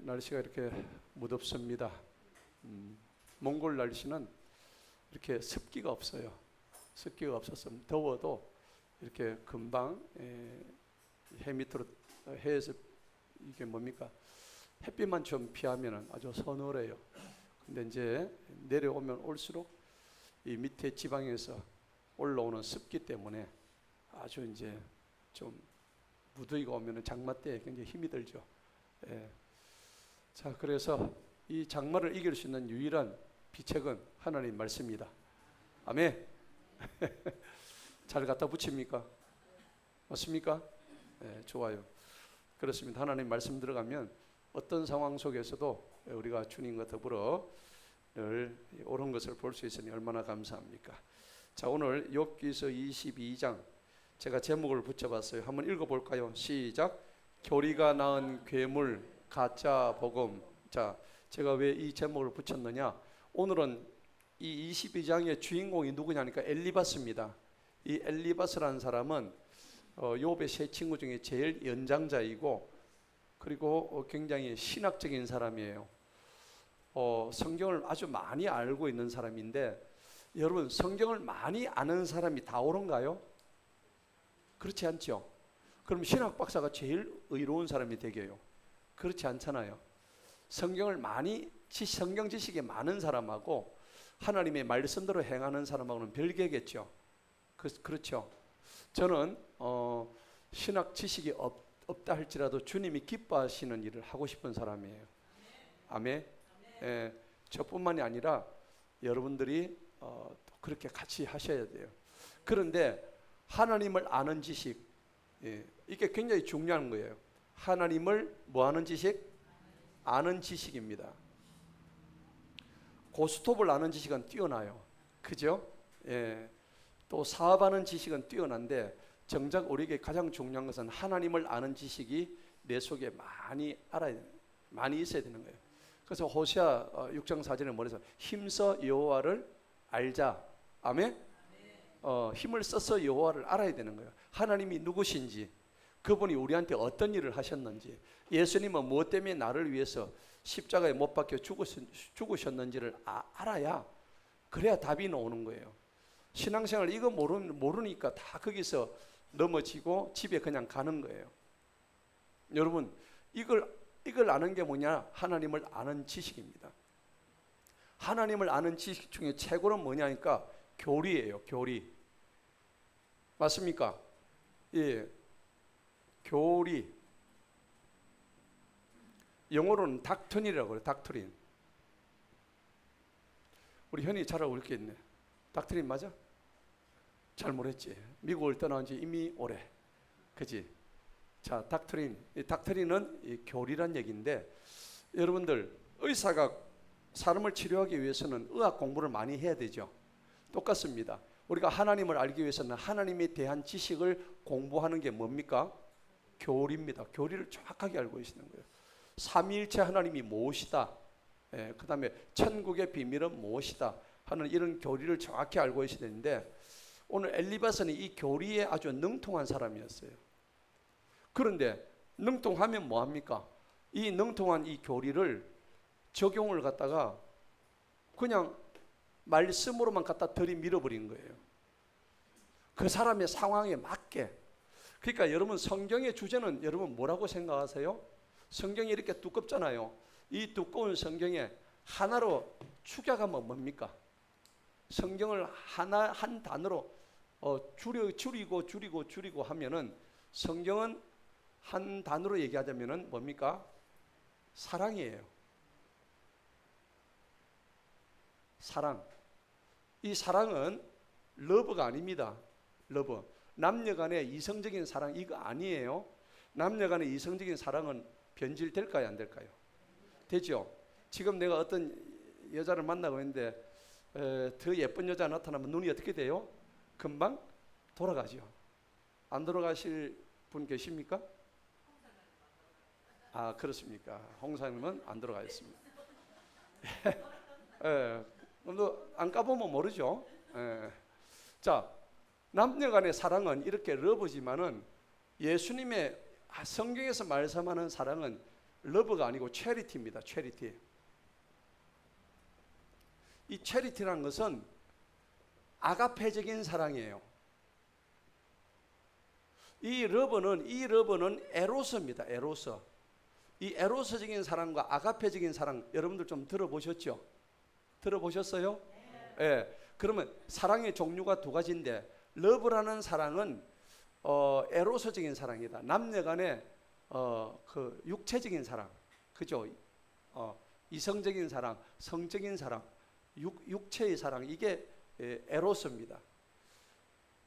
날씨가 이렇게 무덥습니다. 몽골 날씨는 이렇게 습기가 없어요. 습기가 없어서 더워도 이렇게 금방 해 밑으로 해에서 이게 뭡니까? 햇빛만 좀 피하면 아주 서늘해요. 근데 이제 내려오면 올수록 이 밑에 지방에서 올라오는 습기 때문에 아주 이제 좀 무더위가 오면 장마 때 굉장히 힘이 들죠. 예. 자, 그래서 이 장마를 이길 수 있는 유일한 비책은 하나님 말씀입니다. 아멘. 잘 갖다 붙입니까? 맞습니까? 네, 좋아요. 그렇습니다. 하나님 말씀 들어가면 어떤 상황 속에서도 우리가 주님과 더불어 늘 옳은 것을 볼 수 있으니 얼마나 감사합니까? 자, 오늘 욥기서 22장 제가 제목을 붙여봤어요. 한번 읽어볼까요? 시작. 교리가 낳은 괴물 가짜 복음. 자, 제가 왜 이 제목을 붙였느냐? 오늘은 이 22장의 주인공이 누구냐니까 엘리바스입니다. 이 엘리바스라는 사람은 욥의 세 친구 중에 제일 연장자이고 그리고 굉장히 신학적인 사람이에요. 성경을 아주 많이 알고 있는 사람인데 여러분, 성경을 많이 아는 사람이 다 옳은가요? 그렇지 않죠. 그럼 신학 박사가 제일 의로운 사람이 되게요? 그렇지 않잖아요. 성경을 많이 성경 지식이 많은 사람하고 하나님의 말씀대로 행하는 사람하고는 별개겠죠. 그렇죠. 저는 신학 지식이 없다 할지라도 주님이 기뻐하시는 일을 하고 싶은 사람이에요. 아멘. 예, 저뿐만이 아니라 여러분들이 그렇게 같이 하셔야 돼요. 그런데 하나님을 아는 지식, 이게 굉장히 중요한 거예요. 하나님을 뭐 하는 지식? 아는 지식입니다. 고스톱을 아는 지식은 뛰어나요. 그죠? 예. 또 사업하는 지식은 뛰어난데 정작 우리에게 가장 중요한 것은 하나님을 아는 지식이 내 속에 많이 있어야 되는 거예요. 그래서 호세아 6장 4절에 뭐래서 힘써 여호와를 알자. 아멘? 힘을 써서 여호와를 알아야 되는 거예요. 하나님이 누구신지, 그분이 우리한테 어떤 일을 하셨는지, 예수님은 무엇 때문에 나를 위해서 십자가에 못 박혀 죽으셨는지를 알아야, 그래야 답이 나오는 거예요. 신앙생활 이거 모르니까 다 거기서 넘어지고 집에 그냥 가는 거예요. 여러분, 이걸 아는 게 뭐냐? 하나님을 아는 지식입니다. 하나님을 아는 지식 중에 최고는 뭐냐니까 교리예요. 교리. 맞습니까? 예. 교리. 영어로는 닥트린이라고 그래요. 닥트린. 우리 현이 잘 알고 있겠네. 닥트린 맞아? 잘 모르겠지. 미국을 떠나온 지 이미 오래. 그지? 자, 닥트린. 이 닥트린은 이 교리란 얘기인데, 여러분들 의사가 사람을 치료하기 위해서는 의학 공부를 많이 해야 되죠. 똑같습니다. 우리가 하나님을 알기 위해서는 하나님에 대한 지식을 공부하는 게 뭡니까? 교리입니다. 교리를 정확하게 알고 계시는 거예요. 삼위일체 하나님이 무엇이다, 그 다음에 천국의 비밀은 무엇이다 하는 이런 교리를 정확히 알고 계셔야 되는데, 오늘 엘리바스는 이 교리에 아주 능통한 사람이었어요. 그런데 능통하면 뭐합니까? 이 능통한 이 교리를 적용을 갖다가 그냥 말씀으로만 갖다 들이밀어버린 거예요. 그 사람의 상황에 맞게. 그러니까 여러분, 성경의 주제는 여러분 뭐라고 생각하세요? 성경이 이렇게 두껍잖아요. 이 두꺼운 성경에 하나로 축약하면 뭡니까? 성경을 한 단어로 줄이고 하면은, 성경은 한 단어로 얘기하자면은 뭡니까? 사랑이에요. 사랑. 이 사랑은 러브가 아닙니다. 러브. 남녀간의 이성적인 사랑 이거 아니에요. 남녀간의 이성적인 사랑은 변질될까요, 안 될까요? 되죠. 지금 내가 어떤 여자를 만나고 있는데 더 예쁜 여자 나타나면 눈이 어떻게 돼요? 금방 돌아가죠. 안 돌아가실 분 계십니까? 아, 그렇습니까? 홍사님은 안 돌아가셨습니다. 안 까보면 모르죠. 자, 남녀간의 사랑은 이렇게 러브지만은 예수님의 성경에서 말씀하는 사랑은 러브가 아니고 체리티입니다. 체리티. 이 체리티라는 것은 아가페적인 사랑이에요. 이 러브는 에로스입니다. 에로스. 이 에로스적인 사랑과 아가페적인 사랑 여러분들 좀 들어보셨죠? 들어보셨어요? 네. 그러면 사랑의 종류가 두 가지인데 러브라는 사랑은 에로스적인 사랑이다. 남녀간의 그 육체적인 사랑, 그죠? 이성적인 사랑, 성적인 사랑, 육체의 사랑, 이게 에로스입니다.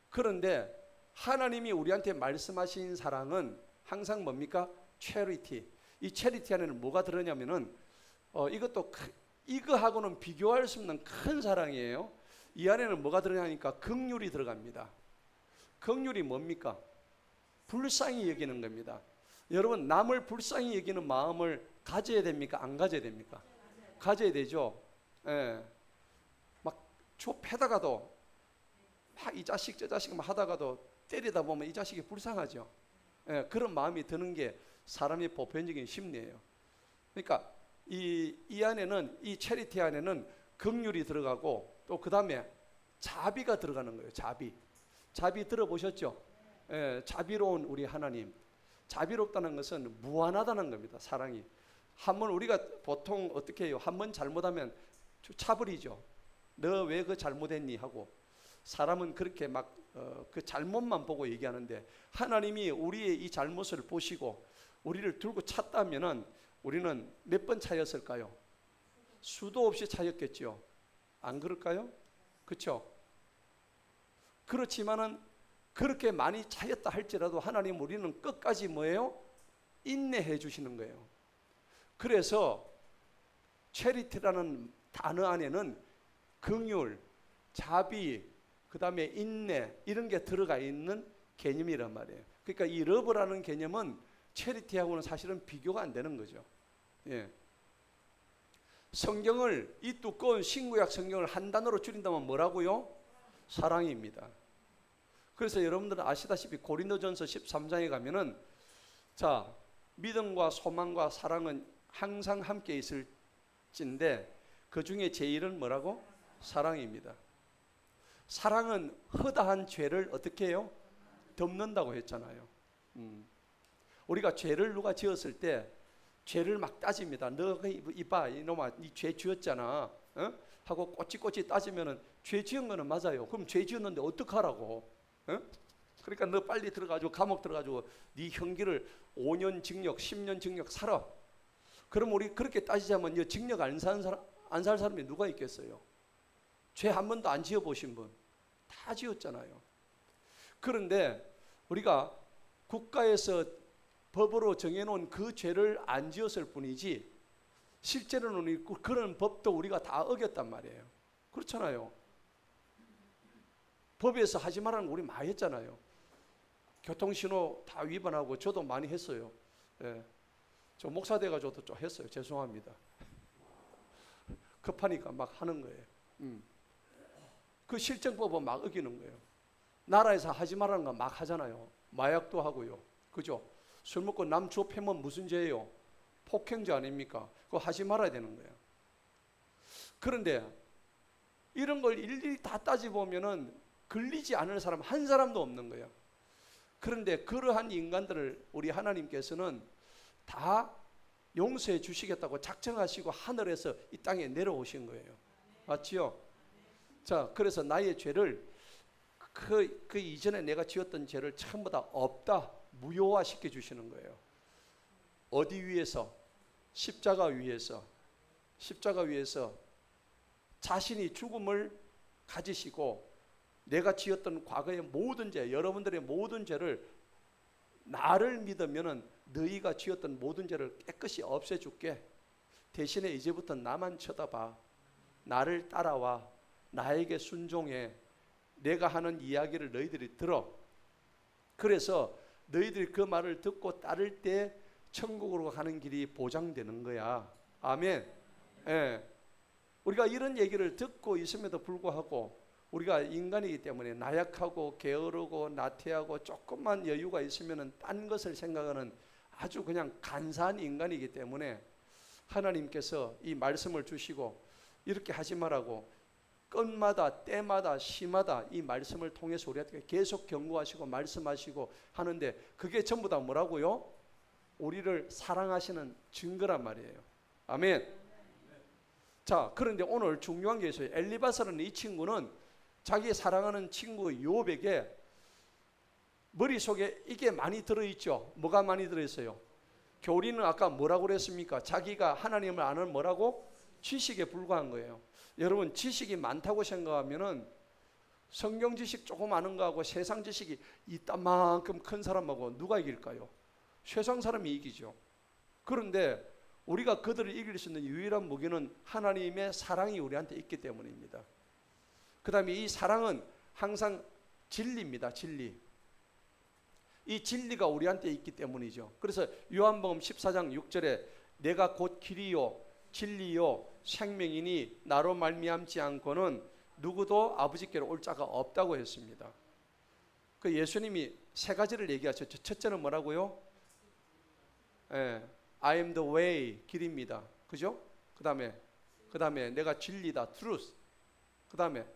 그런데 하나님이 우리한테 말씀하신 사랑은 항상 뭡니까? 체리티. 이 체리티 안에는 뭐가 들어냐면은 이것도 이거하고는 비교할 수 없는 큰 사랑이에요. 이 안에는 뭐가 들어가니까 긍휼이 들어갑니다. 긍휼이 뭡니까? 불쌍히 여기는 겁니다. 여러분, 남을 불쌍히 여기는 마음을 가져야 됩니까? 안 가져야 됩니까? 가져야 되죠. 예. 막 좁혀다가도 막 이 자식 저 자식 막 하다가도 때리다 보면 이 자식이 불쌍하죠. 예. 그런 마음이 드는 게 사람의 보편적인 심리예요. 그러니까 이 안에는, 이 체리티 안에는 긍휼이 들어가고 또 그 다음에 자비가 들어가는 거예요. 자비 들어보셨죠? 예, 자비로운 우리 하나님. 자비롭다는 것은 무한하다는 겁니다. 사랑이. 한번 우리가 보통 어떻게 해요? 한번 잘못하면 차버리죠. 너 왜 그 잘못했니? 하고. 사람은 그렇게 막 그 잘못만 보고 얘기하는데 하나님이 우리의 이 잘못을 보시고 우리를 들고 찼다면은 우리는 몇 번 차였을까요? 수도 없이 차였겠죠. 안 그럴까요? 그렇죠? 그렇지만은 그렇게 많이 차였다 할지라도 하나님 우리는 끝까지 뭐예요? 인내해 주시는 거예요. 그래서 체리티라는 단어 안에는 긍휼, 자비, 그 다음에 인내 이런 게 들어가 있는 개념이란 말이에요. 그러니까 이 러브라는 개념은 체리티하고는 사실은 비교가 안 되는 거죠. 예. 성경을, 이 두꺼운 신구약 성경을 한 단어로 줄인다면 뭐라고요? 사랑입니다. 그래서 여러분들은 아시다시피 고린도전서 13장에 가면은 자, 믿음과 소망과 사랑은 항상 함께 있을진데 그 중에 제일은 뭐라고? 사랑입니다. 사랑은 허다한 죄를 어떻게 해요? 덮는다고 했잖아요. 우리가 죄를 누가 지었을 때 죄를 막 따집니다. 너 이봐 이놈아 니 죄 지었잖아. 어? 하고 꼬치꼬치 따지면은 죄 지은 거는 맞아요. 그럼 죄 지었는데 어떡하라고? 어? 그러니까 너 빨리 들어가지고 감옥 들어가지고 네 형기를 5년 징역 10년 징역 살아. 그럼 우리 그렇게 따지자면 이 징역 안 살 사람이 누가 있겠어요? 죄 한 번도 안 지어보신 분 다 지었잖아요. 그런데 우리가 국가에서 법으로 정해놓은 그 죄를 안 지었을 뿐이지 실제로는 그런 법도 우리가 다 어겼단 말이에요. 그렇잖아요. 법에서 하지 말라는 거 우리 많이 했잖아요. 교통신호 다 위반하고 저도 많이 했어요. 예. 저 목사 돼가지고도 좀 했어요. 죄송합니다. 급하니까 막 하는 거예요. 그 실정법은 막 어기는 거예요. 나라에서 하지 말라는 거 막 하잖아요. 마약도 하고요. 그죠? 술 먹고 남 주워 패면 무슨 죄예요? 폭행죄 아닙니까? 그거 하지 말아야 되는 거예요. 그런데 이런 걸 일일이 다 따져보면은 걸리지 않을 사람 한 사람도 없는 거예요. 그런데 그러한 인간들을 우리 하나님께서는 다 용서해 주시겠다고 작정하시고 하늘에서 이 땅에 내려오신 거예요. 맞지요? 자, 그래서 나의 죄를 그 이전에 내가 지었던 죄를 전부 다 없다, 무효화시켜 주시는 거예요. 어디 위에서? 십자가 위에서 자신이 죽음을 가지시고 내가 지었던 과거의 모든 죄, 여러분들의 모든 죄를 나를 믿으면은 너희가 지었던 모든 죄를 깨끗이 없애줄게. 대신에 이제부터 나만 쳐다봐. 나를 따라와. 나에게 순종해. 내가 하는 이야기를 너희들이 들어. 그래서 너희들이 그 말을 듣고 따를 때 천국으로 가는 길이 보장되는 거야. 아멘. 예. 우리가 이런 얘기를 듣고 있음에도 불구하고 우리가 인간이기 때문에 나약하고 게으르고 나태하고 조금만 여유가 있으면 딴 것을 생각하는 아주 그냥 간사한 인간이기 때문에 하나님께서 이 말씀을 주시고 이렇게 하지 말라고 건마다 때마다 시마다 이 말씀을 통해서 우리한테 계속 경고하시고 말씀하시고 하는데 그게 전부 다 뭐라고요? 우리를 사랑하시는 증거란 말이에요. 아멘. 자, 그런데 오늘 중요한 게 있어요. 엘리바스라는 이 친구는 자기 사랑하는 친구 욥에게 머릿속에 이게 많이 들어있죠. 뭐가 많이 들어있어요? 교리는 아까 뭐라고 그랬습니까? 자기가 하나님을 아는 뭐라고? 지식에 불과한 거예요. 여러분, 지식이 많다고 생각하면은 성경 지식 조금 아는 거하고 세상 지식이 이따만큼 큰 사람하고 누가 이길까요? 세상 사람이 이기죠. 그런데 우리가 그들을 이길 수 있는 유일한 무기는 하나님의 사랑이 우리한테 있기 때문입니다. 그 다음에 이 사랑은 항상 진리입니다. 진리. 이 진리가 우리한테 있기 때문이죠. 그래서 요한복음 14장 6절에 내가 곧 길이요 진리요 생명이니 나로 말미암지 않고는 누구도 아버지께로 올 자가 없다고 했습니다. 그 예수님이 세 가지를 얘기하셨죠. 첫째는 뭐라고요? I am the way, 길입니다. 그죠? 그 다음에 내가 진리다, truth. 그 다음에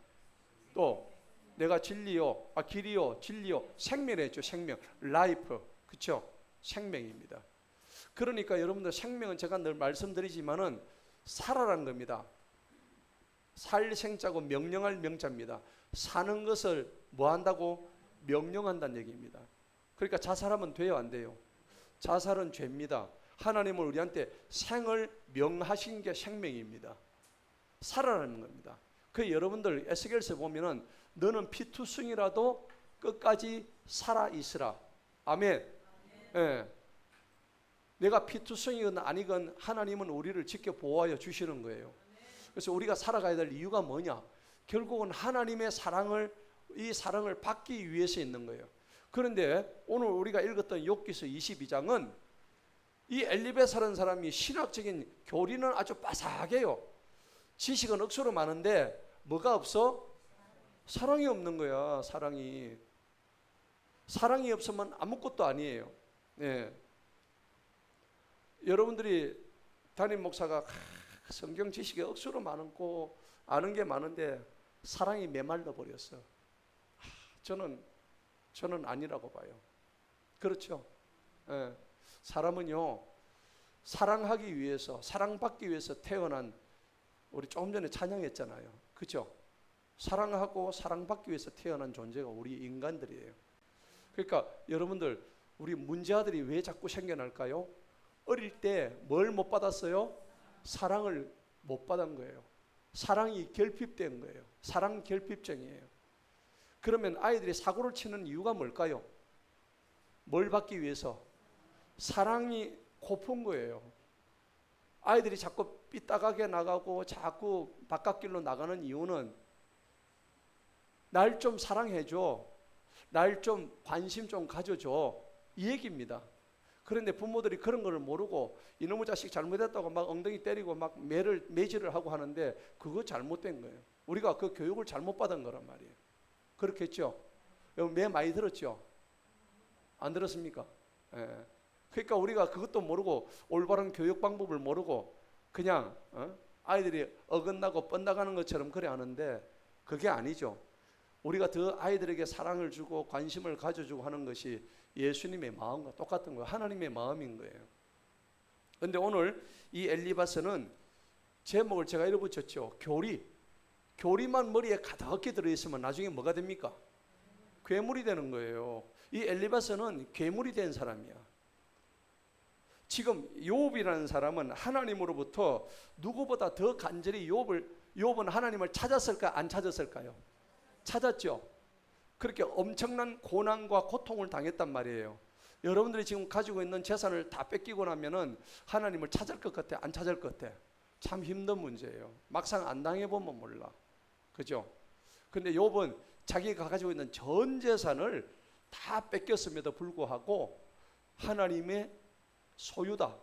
또 내가 진리요, 길이요, 진리요, 생명이었죠. 생명, life, 그렇죠? 생명입니다. 그러니까 여러분들 생명은 제가 늘 말씀드리지만은 살아라는 겁니다. 살 생자고 명령할 명자입니다. 사는 것을 뭐 한다고? 명령한다는 얘기입니다. 그러니까 자살하면 돼요, 안 돼요? 자살은 죄입니다. 하나님은 우리한테 생을 명하신 게 생명입니다. 살아라는 겁니다. 그 여러분들 에스겔서 보면은 너는 피투성이라도 끝까지 살아 있으라. 아멘. 예. 내가 피투성이건 아니건 하나님은 우리를 지켜 보호하여 주시는 거예요. 그래서 우리가 살아가야 될 이유가 뭐냐? 결국은 하나님의 사랑을, 이 사랑을 받기 위해서 있는 거예요. 그런데 오늘 우리가 읽었던 욥기서 22장은 이 엘리베사라는 사람이 신학적인 교리는 아주 빠삭해요. 지식은 억수로 많은데 뭐가 없어? 사랑이 없는 거야. 사랑이 없으면 아무것도 아니에요. 네. 여러분들이 담임 목사가 성경 지식이 억수로 많고 아는 게 많은데 사랑이 메말라 버렸어. 저는 아니라고 봐요. 그렇죠? 네. 사람은요, 사랑하기 위해서, 사랑받기 위해서 태어난, 우리 조금 전에 찬양했잖아요. 그렇죠? 사랑하고 사랑받기 위해서 태어난 존재가 우리 인간들이에요. 그러니까 여러분들, 우리 문제아들이 왜 자꾸 생겨날까요? 어릴 때 뭘 못 받았어요? 사랑을 못 받은 거예요. 사랑이 결핍된 거예요. 사랑 결핍증이에요. 그러면 아이들이 사고를 치는 이유가 뭘까요? 뭘 받기 위해서? 사랑이 고픈 거예요. 아이들이 자꾸 삐딱하게 나가고 자꾸 바깥길로 나가는 이유는 날 좀 사랑해줘, 날 좀 관심 좀 가져줘, 이 얘기입니다. 그런데 부모들이 그런 걸 모르고 이놈의 자식 잘못했다고 막 엉덩이 때리고 막 매질을 하고 하는데 그거 잘못된 거예요. 우리가 그 교육을 잘못 받은 거란 말이에요. 그렇겠죠? 매 많이 들었죠? 안 들었습니까? 예. 그러니까 우리가 그것도 모르고 올바른 교육 방법을 모르고 그냥 아이들이 어긋나고 뻗나가는 것처럼 그래 하는데 그게 아니죠. 우리가 더 아이들에게 사랑을 주고 관심을 가져주고 하는 것이 예수님의 마음과 똑같은 거예요. 하나님의 마음인 거예요. 그런데 오늘 이 엘리바스는 제목을 제가 이렇게 붙였죠. 교리만 머리에 가득히 들어있으면 나중에 뭐가 됩니까? 괴물이 되는 거예요. 이 엘리바스는 괴물이 된 사람이야. 지금 욥이라는 사람은 하나님으로부터 누구보다 더 간절히 욥은 하나님을 찾았을까 안 찾았을까요? 찾았죠. 그렇게 엄청난 고난과 고통을 당했단 말이에요. 여러분들이 지금 가지고 있는 재산을 다 뺏기고 나면은 하나님을 찾을 것 같아, 안 찾을 것 같아? 참 힘든 문제예요. 막상 안 당해보면 몰라. 그죠? 근데 욥은 자기가 가지고 있는 전 재산을 다 뺏겼음에도 불구하고 하나님의 소유다.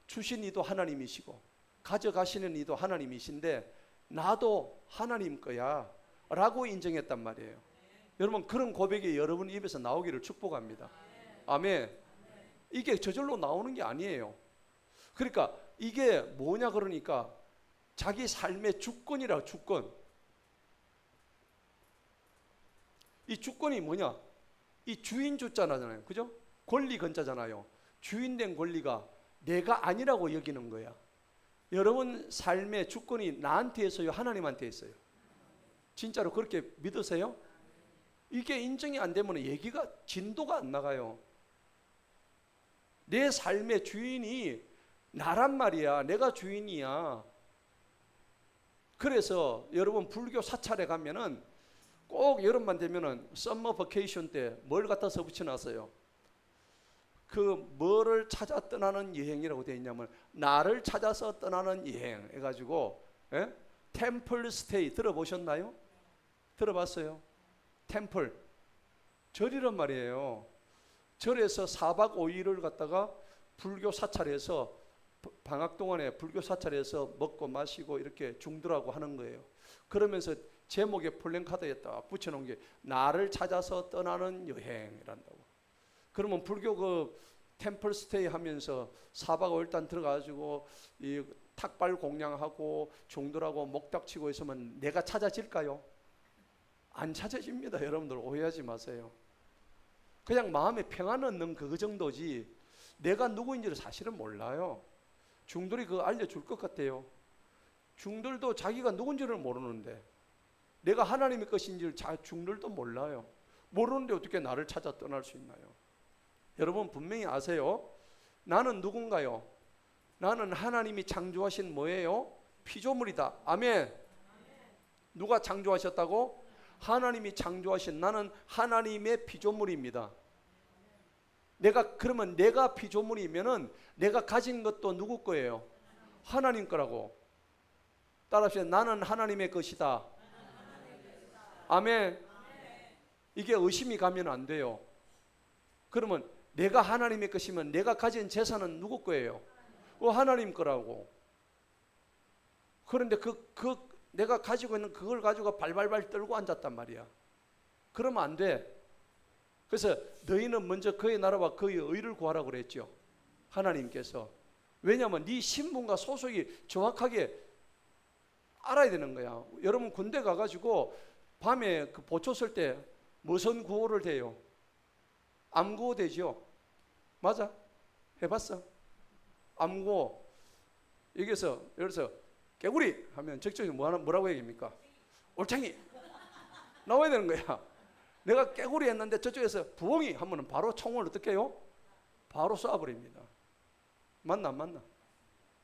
주신 이도 하나님이시고 가져가시는 이도 하나님이신데 나도 하나님 거야 라고 인정했단 말이에요. 여러분, 그런 고백이 여러분 입에서 나오기를 축복합니다. 아멘. 이게 저절로 나오는 게 아니에요. 그러니까 이게 뭐냐 그러니까 자기 삶의 주권이라. 주권. 이 주권이 뭐냐? 이 주인 주자잖아요. 그죠? 권리 건자잖아요. 주인된 권리가 내가 아니라고 여기는 거야. 여러분 삶의 주권이 나한테 있어요? 하나님한테 있어요? 진짜로 그렇게 믿으세요? 이게 인정이 안 되면 얘기가 진도가 안 나가요. 내 삶의 주인이 나란 말이야. 내가 주인이야. 그래서 여러분 불교 사찰에 가면은 꼭 여름만 되면은 썸머 버케이션 때 뭘 갖다서 붙여놨어요. 그 뭐를 찾아 떠나는 여행이라고 되어 있냐면 나를 찾아서 떠나는 여행 해가지고 템플 스테이 들어보셨나요? 들어봤어요? 템플 절이란 말이에요. 절에서 4박 5일을 갖다가 불교 사찰에서 방학 동안에 불교 사찰에서 먹고 마시고 이렇게 중들하고 하는 거예요. 그러면서 제목에 플랜카드에 딱 붙여놓은 게 나를 찾아서 떠나는 여행이란다고. 그러면 불교 그 템플 스테이 하면서 4박 5일단 들어가가지고 이 탁발 공양하고 중들하고 목닥치고 있으면 내가 찾아질까요? 안 찾아집니다. 여러분들 오해하지 마세요. 그냥 마음에 평안 얻는 그 정도지 내가 누구인지를 사실은 몰라요. 중들이 그거 알려줄 것 같아요. 중들도 자기가 누군지를 모르는데 내가 하나님의 것인지를 중들도 몰라요. 모르는데 어떻게 나를 찾아 떠날 수 있나요? 여러분 분명히 아세요. 나는 누군가요? 나는 하나님이 창조하신 뭐예요? 피조물이다. 아멘. 누가 창조하셨다고? 하나님이 창조하신 나는 하나님의 피조물입니다. 그러면 내가 피조물이면은 내가 가진 것도 누구 거예요? 하나님 거라고. 따라합시다. 나는 하나님의 것이다. 아멘. 이게 의심이 가면 안 돼요. 그러면 내가 하나님의 것이면 내가 가진 재산은 누구 거예요? 하나님 거라고. 그런데 내가 가지고 있는 그걸 가지고 발발발 떨고 앉았단 말이야. 그러면 안 돼. 그래서 너희는 먼저 그의 나라와 그의 의를 구하라고 그랬죠. 하나님께서. 왜냐하면 네 신분과 소속이 정확하게 알아야 되는 거야. 여러분 군대 가가지고 밤에 그 보초 쓸 때 무슨 구호를 대요? 암구호 되죠? 맞아? 해봤어? 암구호. 여기서 개구리 하면 저쪽이 뭐라고 얘기합니까? 올챙이 나와야 되는 거야. 내가 개구리 했는데 저쪽에서 부엉이 하면 바로 총을 어떻게 해요? 바로 쏴버립니다. 맞나 안 맞나?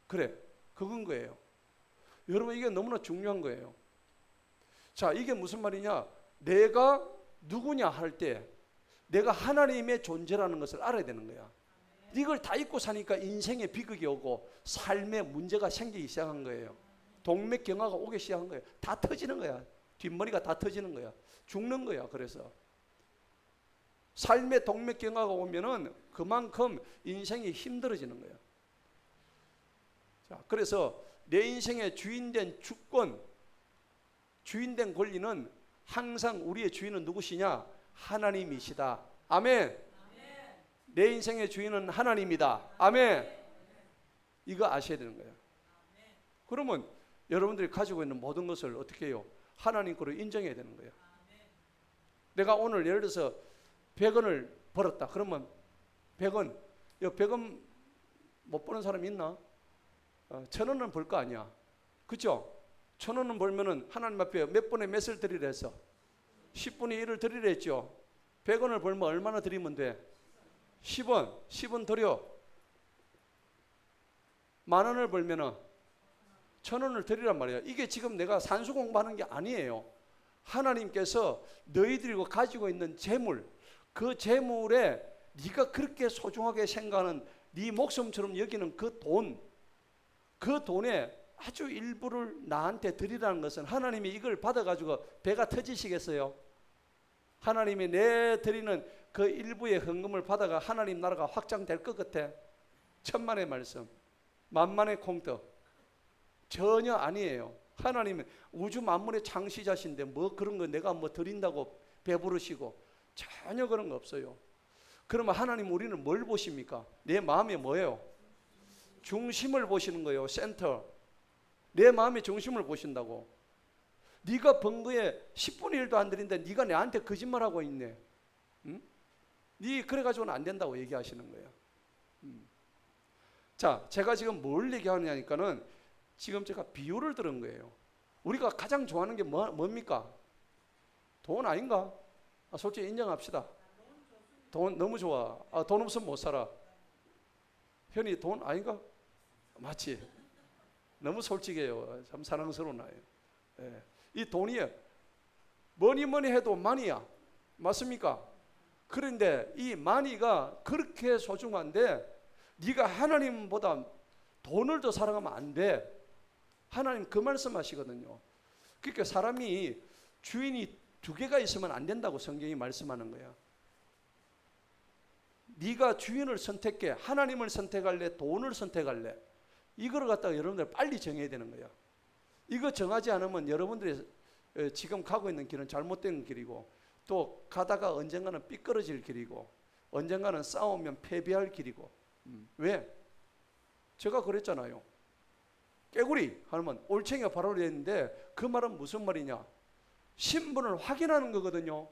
그래, 그건 거예요. 여러분 이게 너무나 중요한 거예요. 자, 이게 무슨 말이냐? 내가 누구냐 할 때 내가 하나님의 존재라는 것을 알아야 되는 거야. 이걸 다 잊고 사니까 인생에 비극이 오고 삶에 문제가 생기기 시작한 거예요. 동맥경화가 오기 시작한 거예요. 다 터지는 거야. 뒷머리가 다 터지는 거야. 죽는 거야. 그래서 삶의 동맥경화가 오면은 그만큼 인생이 힘들어지는 거야. 자, 그래서 내 인생의 주인된 주권, 주인된 권리는 항상 우리의 주인은 누구시냐? 하나님이시다. 아멘. 내 인생의 주인은 하나님이다. 아멘. 이거 아셔야 되는 거예요. 그러면 여러분들이 가지고 있는 모든 것을 어떻게 해요? 하나님 거로 인정해야 되는 거예요. 내가 오늘 예를 들어서 100원을 벌었다. 그러면 100원, 100원 못 버는 사람 있나? 1000원은 벌 거 아니야. 그렇죠? 1000원은 벌면은 하나님 앞에 몇 분의 몇을 드리라 했어? 10분의 1을 드리라 했죠. 100원을 벌면 얼마나 드리면 돼? 10원, 10원 드려. 10,000원을 벌면은 1,000원을 드리란 말이야. 이게 지금 내가 산수 공부하는 게 아니에요. 하나님께서 너희들이 가지고 있는 재물, 그 재물에 네가 그렇게 소중하게 생각하는 네 목숨처럼 여기는 그 돈, 그 돈에 아주 일부를 나한테 드리라는 것은 하나님이 이걸 받아가지고 배가 터지시겠어요? 하나님이 내 드리는 그 일부의 헌금을 받아가 하나님 나라가 확장될 것 같아? 천만의 말씀, 만만의 콩떡. 전혀 아니에요. 하나님은 우주 만물의 창시자신데 뭐 그런 거 내가 뭐 드린다고 배부르시고 전혀 그런 거 없어요. 그러면 하나님 우리는 뭘 보십니까? 내 마음에 뭐예요? 중심을 보시는 거예요. 센터. 내 마음의 중심을 보신다고. 네가 번 거에 10분의 1도 안 드린데 네가 내한테 거짓말하고 있네. 응? 네 그래가지고는 안 된다고 얘기하시는 거예요. 자, 제가 지금 뭘 얘기하느냐니까는 지금 제가 비유를 들은 거예요. 우리가 가장 좋아하는 게 뭡니까? 돈 아닌가? 솔직히 인정합시다. 돈 너무 좋아. 돈 없으면 못 살아. 현이 돈 아닌가? 맞지? 너무 솔직해요. 참 사랑스러운 아이예요. 예. 이 돈이 뭐니 해도 많이야. 맞습니까? 그런데 이 많이가 그렇게 소중한데 네가 하나님보다 돈을 더 사랑하면 안 돼. 하나님 그 말씀하시거든요. 그러니까 사람이 주인이 두 개가 있으면 안 된다고 성경이 말씀하는 거야. 네가 주인을 선택해. 하나님을 선택할래? 돈을 선택할래? 이걸 갖다가 여러분들 빨리 정해야 되는 거야. 이거 정하지 않으면 여러분들이 지금 가고 있는 길은 잘못된 길이고 또 가다가 언젠가는 삐뚤어질 길이고 언젠가는 싸우면 패배할 길이고. 왜? 제가 그랬잖아요. 깨구리 하면 올챙이가 바로 됐는데 그 말은 무슨 말이냐? 신분을 확인하는 거거든요.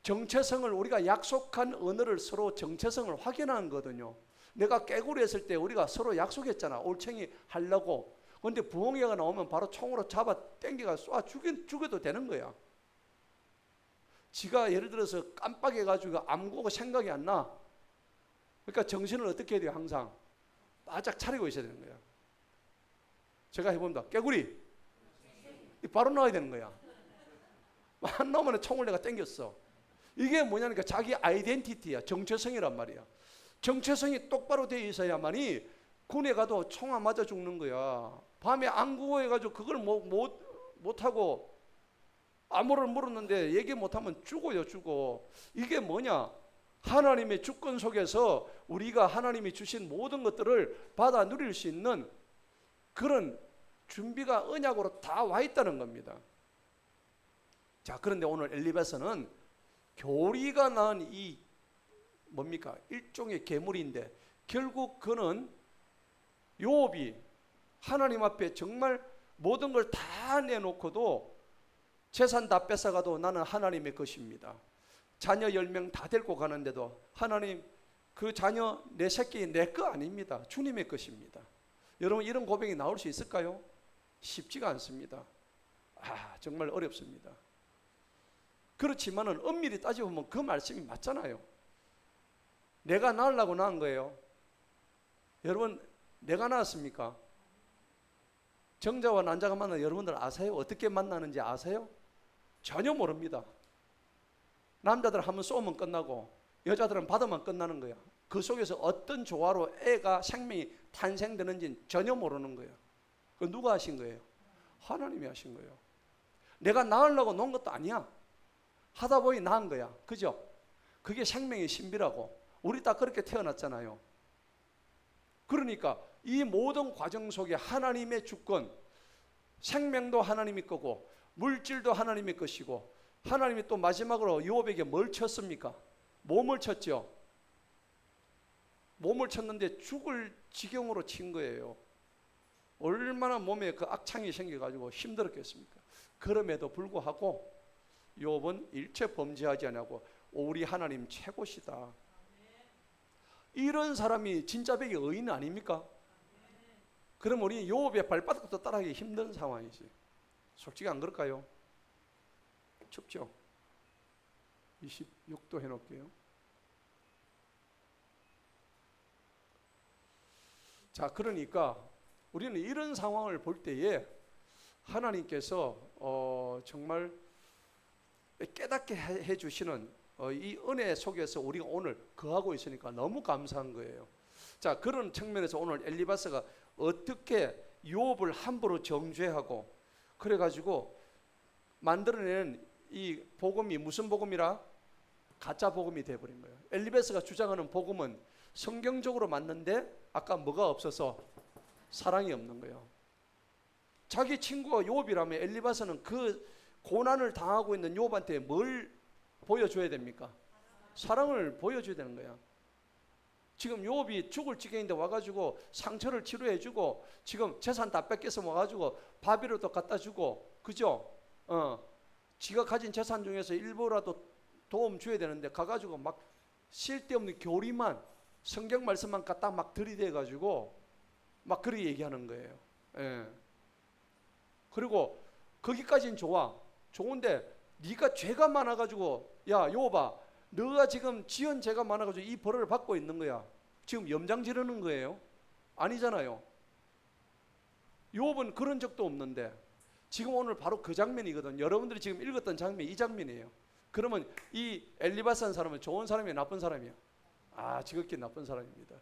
정체성을 우리가 약속한 언어를 서로 정체성을 확인하는 거거든요. 내가 깨구리 했을 때 우리가 서로 약속했잖아. 올챙이 하려고. 그런데 부엉이가 나오면 바로 총으로 잡아 땡겨가 쏴 죽여도 되는 거야. 지가 예를 들어서 깜빡해가지고 아무것도 생각이 안 나. 그러니까 정신을 어떻게 해야 돼요? 항상 바짝 차리고 있어야 되는 거야. 제가 해본다. 깨구리 바로 나와야 되는 거야. 안 나오면 총을 내가 땡겼어. 이게 뭐냐니까 자기 아이덴티티야. 정체성이란 말이야. 정체성이 똑바로 되어 있어야만이 군에 가도 총 안 맞아 죽는 거야. 밤에 안구고 해가지고 그걸 못하고 암호를 물었는데 얘기 못하면 죽어요. 죽어. 이게 뭐냐? 하나님의 주권 속에서 우리가 하나님이 주신 모든 것들을 받아 누릴 수 있는 그런 준비가 언약으로 다 와 있다는 겁니다. 자, 그런데 오늘 엘리베서는 교리가 낳은 이 뭡니까? 일종의 괴물인데 결국 그는 욥이 하나님 앞에 정말 모든 걸 다 내놓고도 재산 다 뺏어가도 나는 하나님의 것입니다. 자녀 10명 다 데리고 가는데도 하나님 그 자녀 내 새끼 내 거 아닙니다. 주님의 것입니다. 여러분 이런 고백이 나올 수 있을까요? 쉽지가 않습니다. 정말 어렵습니다. 그렇지만은 엄밀히 따져보면 그 말씀이 맞잖아요. 내가 낳으려고 낳은 거예요. 여러분 내가 낳았습니까? 정자와 난자가 만나 여러분들 아세요? 어떻게 만나는지 아세요? 전혀 모릅니다. 남자들은 한번 쏘면 끝나고 여자들은 받으면 끝나는 거야. 그 속에서 어떤 조화로 애가 생명이 탄생되는지는 전혀 모르는 거예요. 그 누가 하신 거예요? 하나님이 하신 거예요. 내가 낳으려고 놓은 것도 아니야. 하다 보니 낳은 거야. 그죠? 그게 생명의 신비라고. 우리 다 그렇게 태어났잖아요. 그러니까 이 모든 과정 속에 하나님의 주권, 생명도 하나님이 거고 물질도 하나님의 것이고 하나님이 또 마지막으로 욥에게 뭘 쳤습니까? 몸을 쳤죠. 몸을 쳤는데 죽을 지경으로 친 거예요. 얼마나 몸에 그 악창이 생겨가지고 힘들었겠습니까? 그럼에도 불구하고 욥은 일체 범죄하지 않고 우리 하나님 최고시다. 이런 사람이 진짜 백의 의인 아닙니까? 그럼 우리 욥의 발바닥도 따라하기 힘든 상황이지. 솔직히 안 그럴까요? 춥죠? 26도 해놓을게요. 자, 그러니까 우리는 이런 상황을 볼 때에 하나님께서 정말 깨닫게 해주시는 이 은혜 속에서 우리가 오늘 거하고 있으니까 너무 감사한 거예요. 자, 그런 측면에서 오늘 엘리바스가 어떻게 욥을 함부로 정죄하고 그래가지고 만들어낸 이 복음이 무슨 복음이라? 가짜 복음이 되어버린 거예요. 엘리바스가 주장하는 복음은 성경적으로 맞는데 아까 뭐가 없어서 사랑이 없는 거예요. 자기 친구가 욥이라면 엘리바스는 그 고난을 당하고 있는 욥한테 뭘 보여줘야 됩니까? 사랑을 보여줘야 되는 거야. 지금 욥이 죽을 지경인데 와가지고 상처를 치료해주고 지금 재산 다 뺏겨서 와가지고 바비로도 갖다 주고, 그죠? 지가 가진 재산 중에서 일부라도 도움 줘야 되는데 가가지고 막 쓸데없는 교리만, 성경 말씀만 갖다 막 들이대가지고 막 그렇게 얘기하는 거예요. 예. 그리고 거기까지는 좋은데 네가 죄가 많아가지고, 야 욥아, 너가 지금 지은 죄가 많아가지고 이 벌을 받고 있는 거야. 지금 염장 지르는 거예요? 아니잖아요. 욥은 그런 적도 없는데 지금 오늘 바로 그 장면이거든. 여러분들이 지금 읽었던 장면이 이 장면이에요. 그러면 이 엘리바스한 사람은 좋은 사람이야, 나쁜 사람이야? 지극히 나쁜 사람입니다.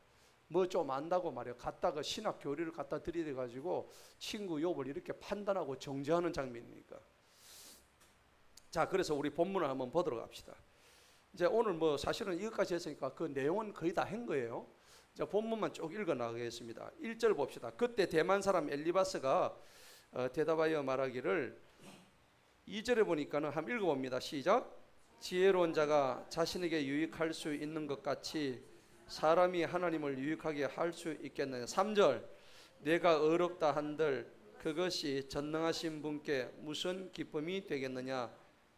뭐 좀 안다고 말이야. 갖다가 신학 교리를 갖다 들이대가지고 친구 욥을 이렇게 판단하고 정죄하는 장면이니까. 자, 그래서 우리 본문을 한번 보도록 합시다. 이제 오늘 뭐 사실은 이것까지 했으니까 그 내용은 거의 다 한 거예요. 자, 본문만 쭉 읽어 나가겠습니다. 1절 봅시다. 그때 대만 사람 엘리바스가 대답하여 말하기를, 2절에 보니까는 한번 읽어봅니다. 시작. 지혜로운 자가 자신에게 유익할 수 있는 것 같이 사람이 하나님을 유익하게 할 수 있겠느냐. 3절. 내가 의롭다 한들 그것이 전능하신 분께 무슨 기쁨이 되겠느냐.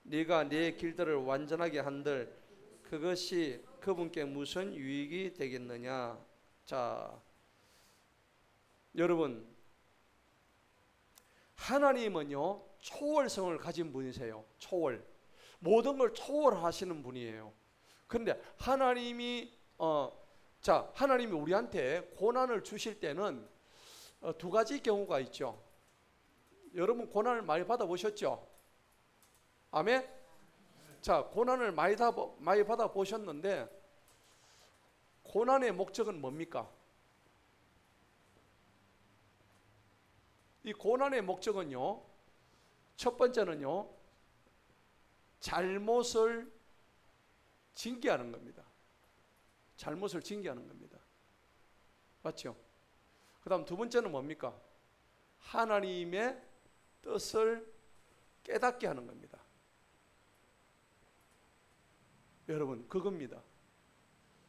네가 내 길들을 완전하게 한들 그것이 그분께 무슨 유익이 되겠느냐. 자, 여러분, 하나님은요 초월성을 가진 분이세요. 초월, 모든 걸 초월하시는 분이에요. 그런데 하나님이 하나님이 우리한테 고난을 주실 때는 두 가지 경우가 있죠. 여러분 고난을 많이 받아보셨죠? 아멘? 자, 고난을 많이 받아보셨는데 고난의 목적은 뭡니까? 이 고난의 목적은요, 첫 번째는요, 잘못을 징계하는 겁니다. 잘못을 징계하는 겁니다. 맞죠? 그 다음 두 번째는 뭡니까? 하나님의 뜻을 깨닫게 하는 겁니다. 여러분, 그겁니다.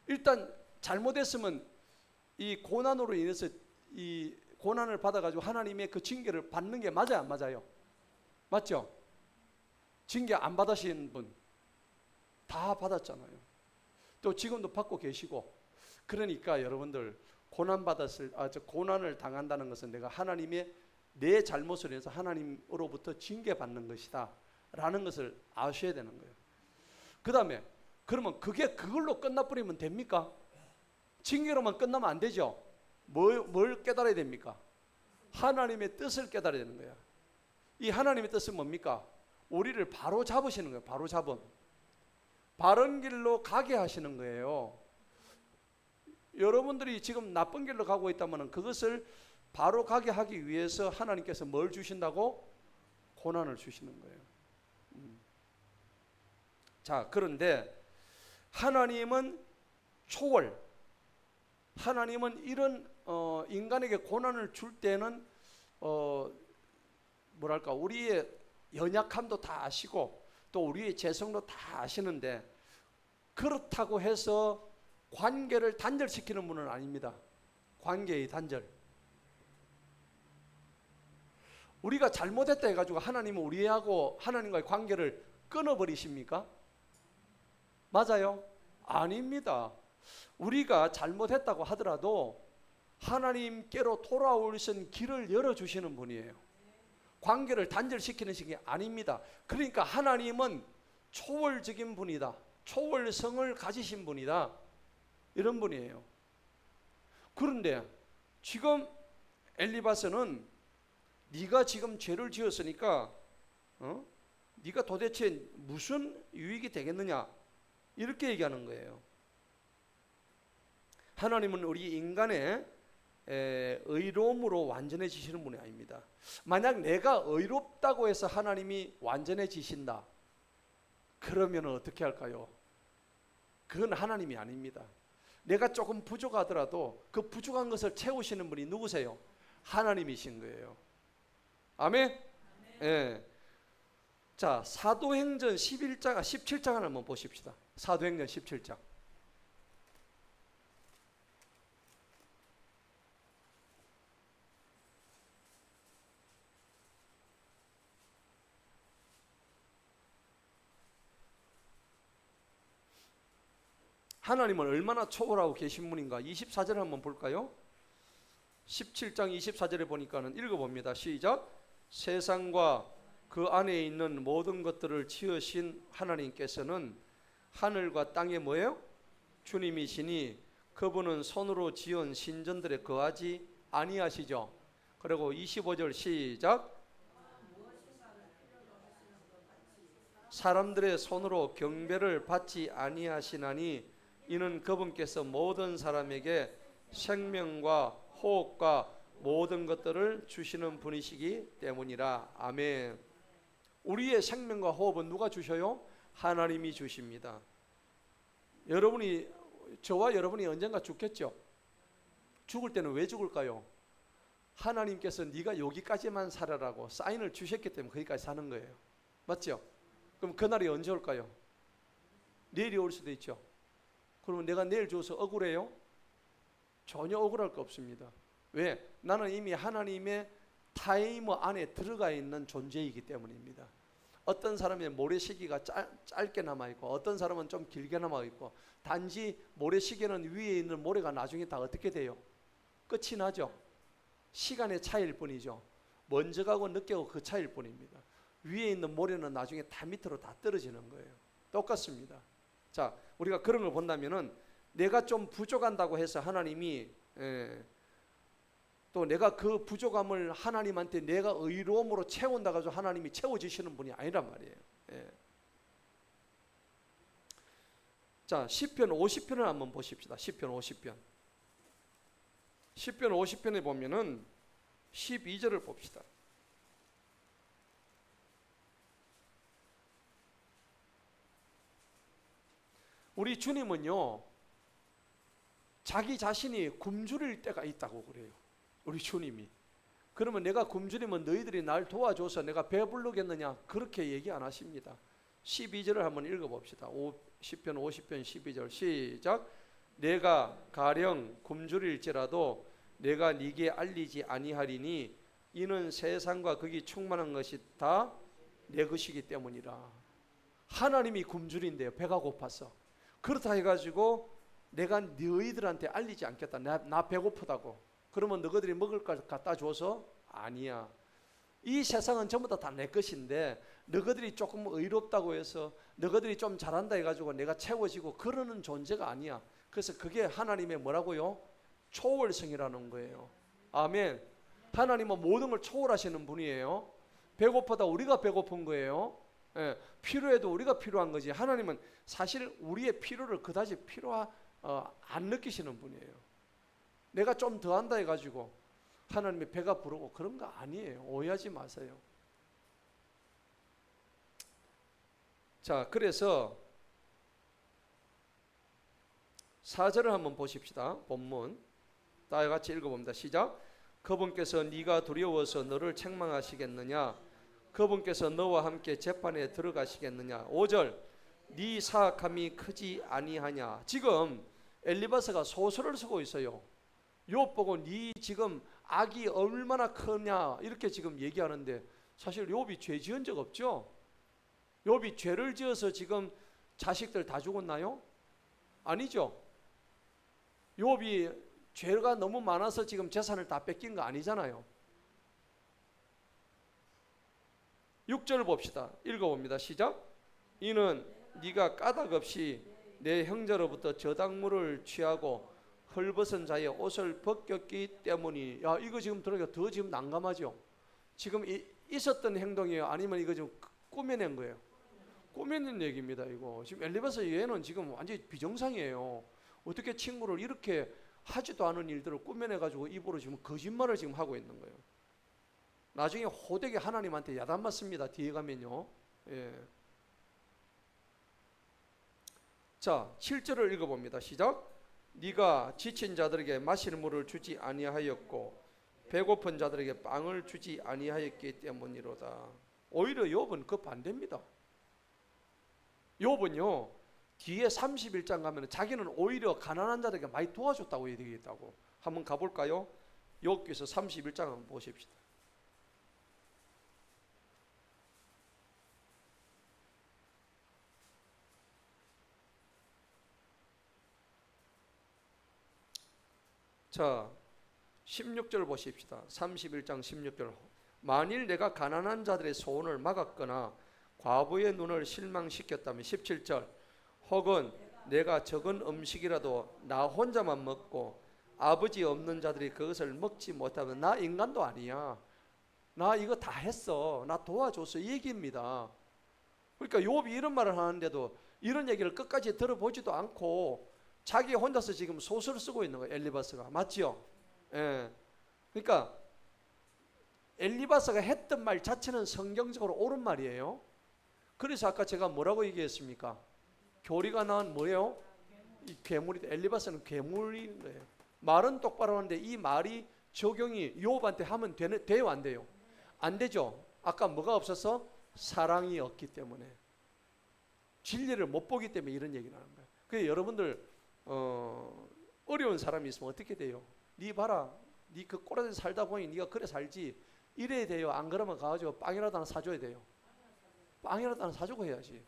일단 잘못했으면 이 고난으로 인해서 이 고난을 받아가지고 하나님의 그 징계를 받는 게 맞아요, 안 맞아요? 맞죠? 징계 안 받으신 분 다 받았잖아요. 또 지금도 받고 계시고. 그러니까 여러분들 고난을 당한다는 것은 내가 하나님의 내 잘못을 해서 하나님으로부터 징계받는 것이다 라는 것을 아셔야 되는 거예요. 그 다음에 그러면 그걸로 끝나버리면 됩니까? 징계로만 끝나면 안 되죠. 뭘 깨달아야 됩니까? 하나님의 뜻을 깨달아야 되는 거야. 이 하나님의 뜻은 뭡니까? 우리를 바로 잡으시는 거예요. 바로 잡음. 바른 길로 가게 하시는 거예요. 여러분들이 지금 나쁜 길로 가고 있다면 그것을 바로 가게 하기 위해서 하나님께서 뭘 주신다고? 고난을 주시는 거예요. 자, 그런데 하나님은 초월, 하나님은 이런 인간에게 고난을 줄 때는 우리의 연약함도 다 아시고 또 우리의 죄성도 다 아시는데, 그렇다고 해서 관계를 단절시키는 분은 아닙니다. 관계의 단절. 우리가 잘못했다 해가지고 하나님은 우리하고 하나님과의 관계를 끊어버리십니까? 맞아요? 아닙니다. 우리가 잘못했다고 하더라도 하나님께로 돌아올 수 있는 길을 열어주시는 분이에요. 관계를 단절시키는 식이 아닙니다. 그러니까 하나님은 초월적인 분이다. 초월성을 가지신 분이다. 이런 분이에요. 그런데 지금 엘리바스는 네가 지금 죄를 지었으니까 네가 도대체 무슨 유익이 되겠느냐 이렇게 얘기하는 거예요. 하나님은 우리 인간의 의로움으로 완전해지시는 분이 아닙니다. 만약 내가 의롭다고 해서 하나님이 완전해지신다 그러면 어떻게 할까요? 그건 하나님이 아닙니다. 내가 조금 부족하더라도 그 부족한 것을 채우시는 분이 누구세요? 하나님이신 거예요. 아멘? 예. 자, 사도행전 17장 한번 보십시다. 사도행전 17장. 하나님은 얼마나 초월하고 계신 분인가. 24절 한번 볼까요? 17장 24절에 보니까는 읽어봅니다. 시작. 세상과 그 안에 있는 모든 것들을 지으신 하나님께서는 하늘과 땅의 뭐예요? 주님이시니 그분은 손으로 지은 신전들에 거하지 아니하시죠. 그리고 25절 시작. 사람들의 손으로 경배를 받지 아니하시나니 이는 그분께서 모든 사람에게 생명과 호흡과 모든 것들을 주시는 분이시기 때문이라. 아멘. 우리의 생명과 호흡은 누가 주셔요? 하나님이 주십니다. 저와 여러분이 언젠가 죽겠죠. 죽을 때는 왜 죽을까요? 하나님께서 네가 여기까지만 살아라고 사인을 주셨기 때문에 거기까지 사는 거예요. 맞죠? 그럼 그날이 언제 올까요? 내일이 올 수도 있죠. 그러면 내가 내일 줘서 억울해요? 전혀 억울할 거 없습니다. 왜? 나는 이미 하나님의 타이머 안에 들어가 있는 존재이기 때문입니다. 어떤 사람의 모래시계가 짧게 남아있고 어떤 사람은 좀 길게 남아있고, 단지 모래시계는 위에 있는 모래가 나중에 다 어떻게 돼요? 끝이 나죠. 시간의 차이일 뿐이죠. 먼저 가고 늦게 가고 그 차이일 뿐입니다. 위에 있는 모래는 나중에 다 밑으로 다 떨어지는 거예요. 똑같습니다. 자, 우리가 그런 걸 본다면은 내가 좀 부족한다고 해서 하나님이 또 내가 그 부족함을 하나님한테 내가 의로움으로 채운다고 해서 하나님이 채워주시는 분이 아니란 말이에요. 자, 시편 50편을 한번 보십시다. 시편 50편. 시편 50편에 보면은 12절을 봅시다. 우리 주님은요, 자기 자신이 굶주릴 때가 있다고 그래요. 우리 주님이. 그러면 내가 굶주리면 너희들이 날 도와줘서 내가 배부르겠느냐? 그렇게 얘기 안 하십니다. 12절을 한번 읽어봅시다. 시편 50편 12절 시작. 내가 가령 굶주릴지라도 내가 네게 알리지 아니하리니 이는 세상과 거기 충만한 것이 다 내 것이기 때문이라. 하나님이 굶주린대요. 배가 고파서. 그렇다 해가지고 내가 너희들한테 알리지 않겠다. 나 배고프다고. 그러면 너희들이 먹을 걸 갖다 줘서? 아니야. 이 세상은 전부 다 내 것인데 너희들이 조금 의롭다고 해서 너희들이 좀 잘한다 해가지고 내가 채워지고 그러는 존재가 아니야. 그래서 그게 하나님의 뭐라고요? 초월성이라는 거예요. 아멘. 하나님은 모든 걸 초월하시는 분이에요. 배고프다 우리가 배고픈 거예요. 필요해도 우리가 필요한 거지. 하나님은 사실 우리의 필요를 그다지 안 느끼시는 분이에요. 내가 좀 더 한다 해가지고 하나님의 배가 부르고 그런 거 아니에요. 오해하지 마세요. 자, 그래서 4절을 한번 보십시다. 본문 다 같이 읽어봅니다. 시작. 그분께서 네가 두려워서 너를 책망하시겠느냐? 그분께서 너와 함께 재판에 들어가시겠느냐? 5절. 네 사악함이 크지 아니하냐? 지금 엘리바스가 소설을 쓰고 있어요. 욥 보고 네 지금 악이 얼마나 크냐 이렇게 지금 얘기하는데 사실 욥이 죄 지은 적 없죠? 욥이 죄를 지어서 지금 자식들 다 죽었나요? 아니죠. 욥이 죄가 너무 많아서 지금 재산을 다 뺏긴 거 아니잖아요. 6절 봅시다. 읽어봅니다. 시작. 이는 네가 까닭 없이 내 형제로부터 저당물을 취하고 헐벗은 자의 옷을 벗겼기 때문이. 야, 이거 지금 들으니까 더 지금 난감하죠. 지금 있었던 행동이에요? 아니면 이거 지금 꾸며낸 거예요? 꾸며낸 얘기입니다. 이거 지금 엘리바스 얘는 지금 완전히 비정상이에요. 어떻게 친구를 이렇게 하지도 않은 일들을 꾸며내가지고 입으로 지금 거짓말을 지금 하고 있는 거예요. 나중에 호되게 하나님한테 야단 맞습니다. 뒤에 가면요. 자, 7절을 읽어봅니다. 시작. 네가 지친 자들에게 마실 물을 주지 아니하였고 배고픈 자들에게 빵을 주지 아니하였기 때문이로다. 오히려 욥은 그 반대입니다. 욥은요, 뒤에 31장 가면 자기는 오히려 가난한 자들에게 많이 도와줬다고 얘기했다고. 한번 가볼까요? 욥기서 31장 한번 보십시다. 자, 16절 보십시다. 31장 16절. 만일 내가 가난한 자들의 소원을 막았거나 과부의 눈을 실망시켰다면 17절. 혹은 내가 적은 음식이라도 나 혼자만 먹고 아버지 없는 자들이 그것을 먹지 못하면 나 인간도 아니야. 나 이거 다 했어. 나 도와줬어. 이 얘기입니다. 그러니까 욥이 이런 말을 하는데도 이런 얘기를 끝까지 들어보지도 않고 자기 혼자서 지금 소설을 쓰고 있는 거예요. 엘리바스가. 맞지요? 예. 그러니까 엘리바스가 했던 말 자체는 성경적으로 옳은 말이에요. 그래서 아까 제가 뭐라고 얘기했습니까? 교리가 난 뭐예요? 이 괴물이. 엘리바스는 괴물인 거예요. 말은 똑바로 하는데 이 말이 적용이 욥한테 하면 돼요, 안 돼요? 안 되죠. 아까 뭐가 없어서? 사랑이 없기 때문에, 진리를 못 보기 때문에 이런 얘기를 하는 거예요. 그래서 여러분들 어려운 사람이 있으면 어떻게 돼요? 네 봐라, 네 그 꼬라지 살다 보니 네가 그래 살지, 이래야 돼요. 안 그러면 가가지고 빵이라도 하나 사줘야 돼요. 빵이라도 하나 사주고 해야지.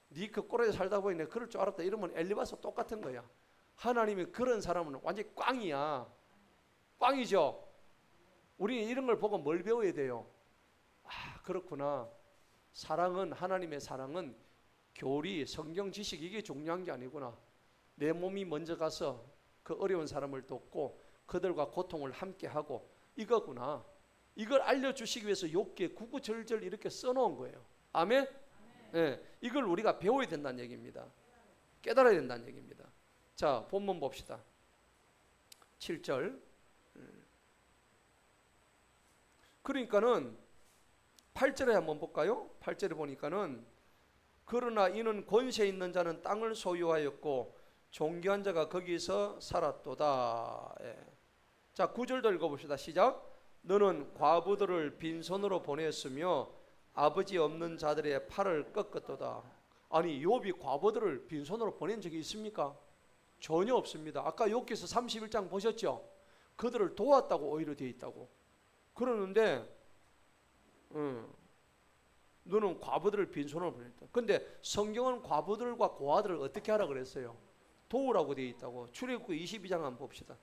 네 그 꼬라지 살다 보니 내가 그럴 줄 알았다 이러면 엘리바스 똑같은 거야. 하나님이 그런 사람은 완전히 꽝이야. 꽝이죠. 우리는 이런 걸 보고 뭘 배워야 돼요? 아, 그렇구나. 사랑은, 하나님의 사랑은 교리, 성경 지식 이게 중요한 게 아니구나. 내 몸이 먼저 가서 그 어려운 사람을 돕고 그들과 고통을 함께 하고 이거구나. 이걸 알려주시기 위해서 욥기에 구구절절 이렇게 써놓은 거예요. 아멘? 네, 이걸 우리가 배워야 된다는 얘기입니다. 깨달아야 된다는 얘기입니다. 자, 본문 봅시다. 7절. 그러니까는 8절에 한번 볼까요? 8절에 보니까는 그러나 이는 권세 있는 자는 땅을 소유하였고 존귀한 자가 거기서 살았도다. 예. 자, 9절도 읽어봅시다. 시작. 너는 과부들을 빈손으로 보냈으며 아버지 없는 자들의 팔을 꺾었도다. 아니, 욥이 과부들을 빈손으로 보낸 적이 있습니까? 전혀 없습니다. 아까 욥기서 31장 보셨죠? 그들을 도왔다고 오히려 되어 있다고. 그러는데 너는 과부들을 빈손으로 보냈다. 근데 성경은 과부들과 고아들을 어떻게 하라 그랬어요? 도우라고 되어 있다고. 출애굽기 22장 한번 봅시다.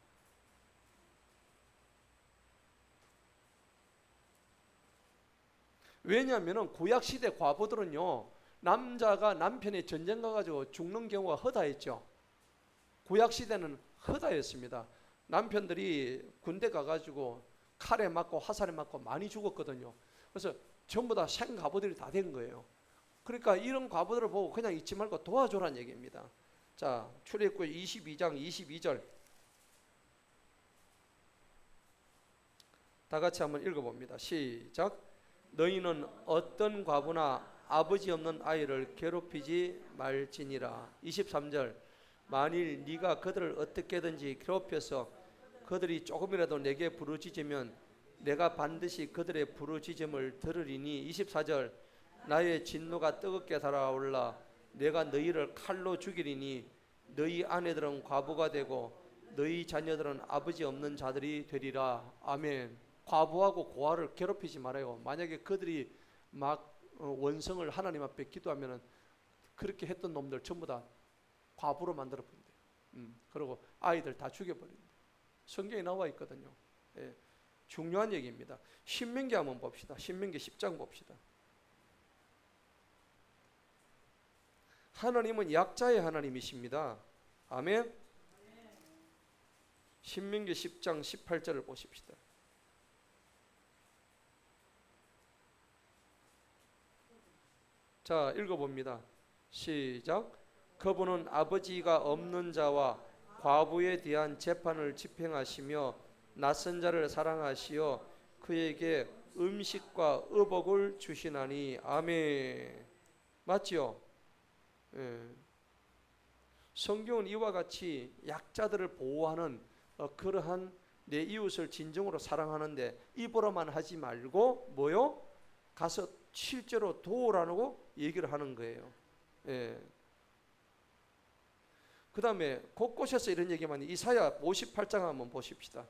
왜냐하면 구약시대 과부들은요, 남자가 남편이 전쟁 가가지고 죽는 경우가 허다했죠. 구약시대는 허다했습니다. 남편들이 군대 가가지고 칼에 맞고 화살에 맞고 많이 죽었거든요. 그래서 전부 다 생과부들이 다 된 거예요. 그러니까 이런 과부들을 보고 그냥 잊지 말고 도와줘라는 얘기입니다. 자, 출애굽기 22장 22절 다 같이 한번 읽어봅니다. 시작. 너희는 어떤 과부나 아버지 없는 아이를 괴롭히지 말지니라. 23절. 만일 네가 그들을 어떻게든지 괴롭혀서 그들이 조금이라도 내게 부르짖으면 내가 반드시 그들의 부르짖음을 들으리니. 24절. 나의 진노가 뜨겁게 달아올라 내가 너희를 칼로 죽이리니 너희 아내들은 과부가 되고 너희 자녀들은 아버지 없는 자들이 되리라. 아멘. 과부하고 고아를 괴롭히지 말아요. 만약에 그들이 막 원성을 하나님 앞에 기도하면 그렇게 했던 놈들 전부 다 과부로 만들어 버린대요. 그리고 아이들 다 죽여버린대요. 성경에 나와 있거든요. 예, 중요한 얘기입니다. 신명기 한번 봅시다. 신명기 10장 봅시다. 하나님은 약자의 하나님이십니다. 아멘. 신명기 10장 18절을 보십시다. 자, 읽어봅니다. 시작. 그분은 아버지가 없는 자와 과부에 대한 재판을 집행하시며 낯선 자를 사랑하시어 그에게 음식과 의복을 주시나니. 아멘. 맞지요? 예. 성경은 이와 같이 약자들을 보호하는 그러한 내 이웃을 진정으로 사랑하는데 입으로만 하지 말고 뭐요? 가서 실제로 도우라고 얘기를 하는 거예요. 예. 그 다음에 곳곳에서 이런 얘기만 이사야 58장 한번 보십시다.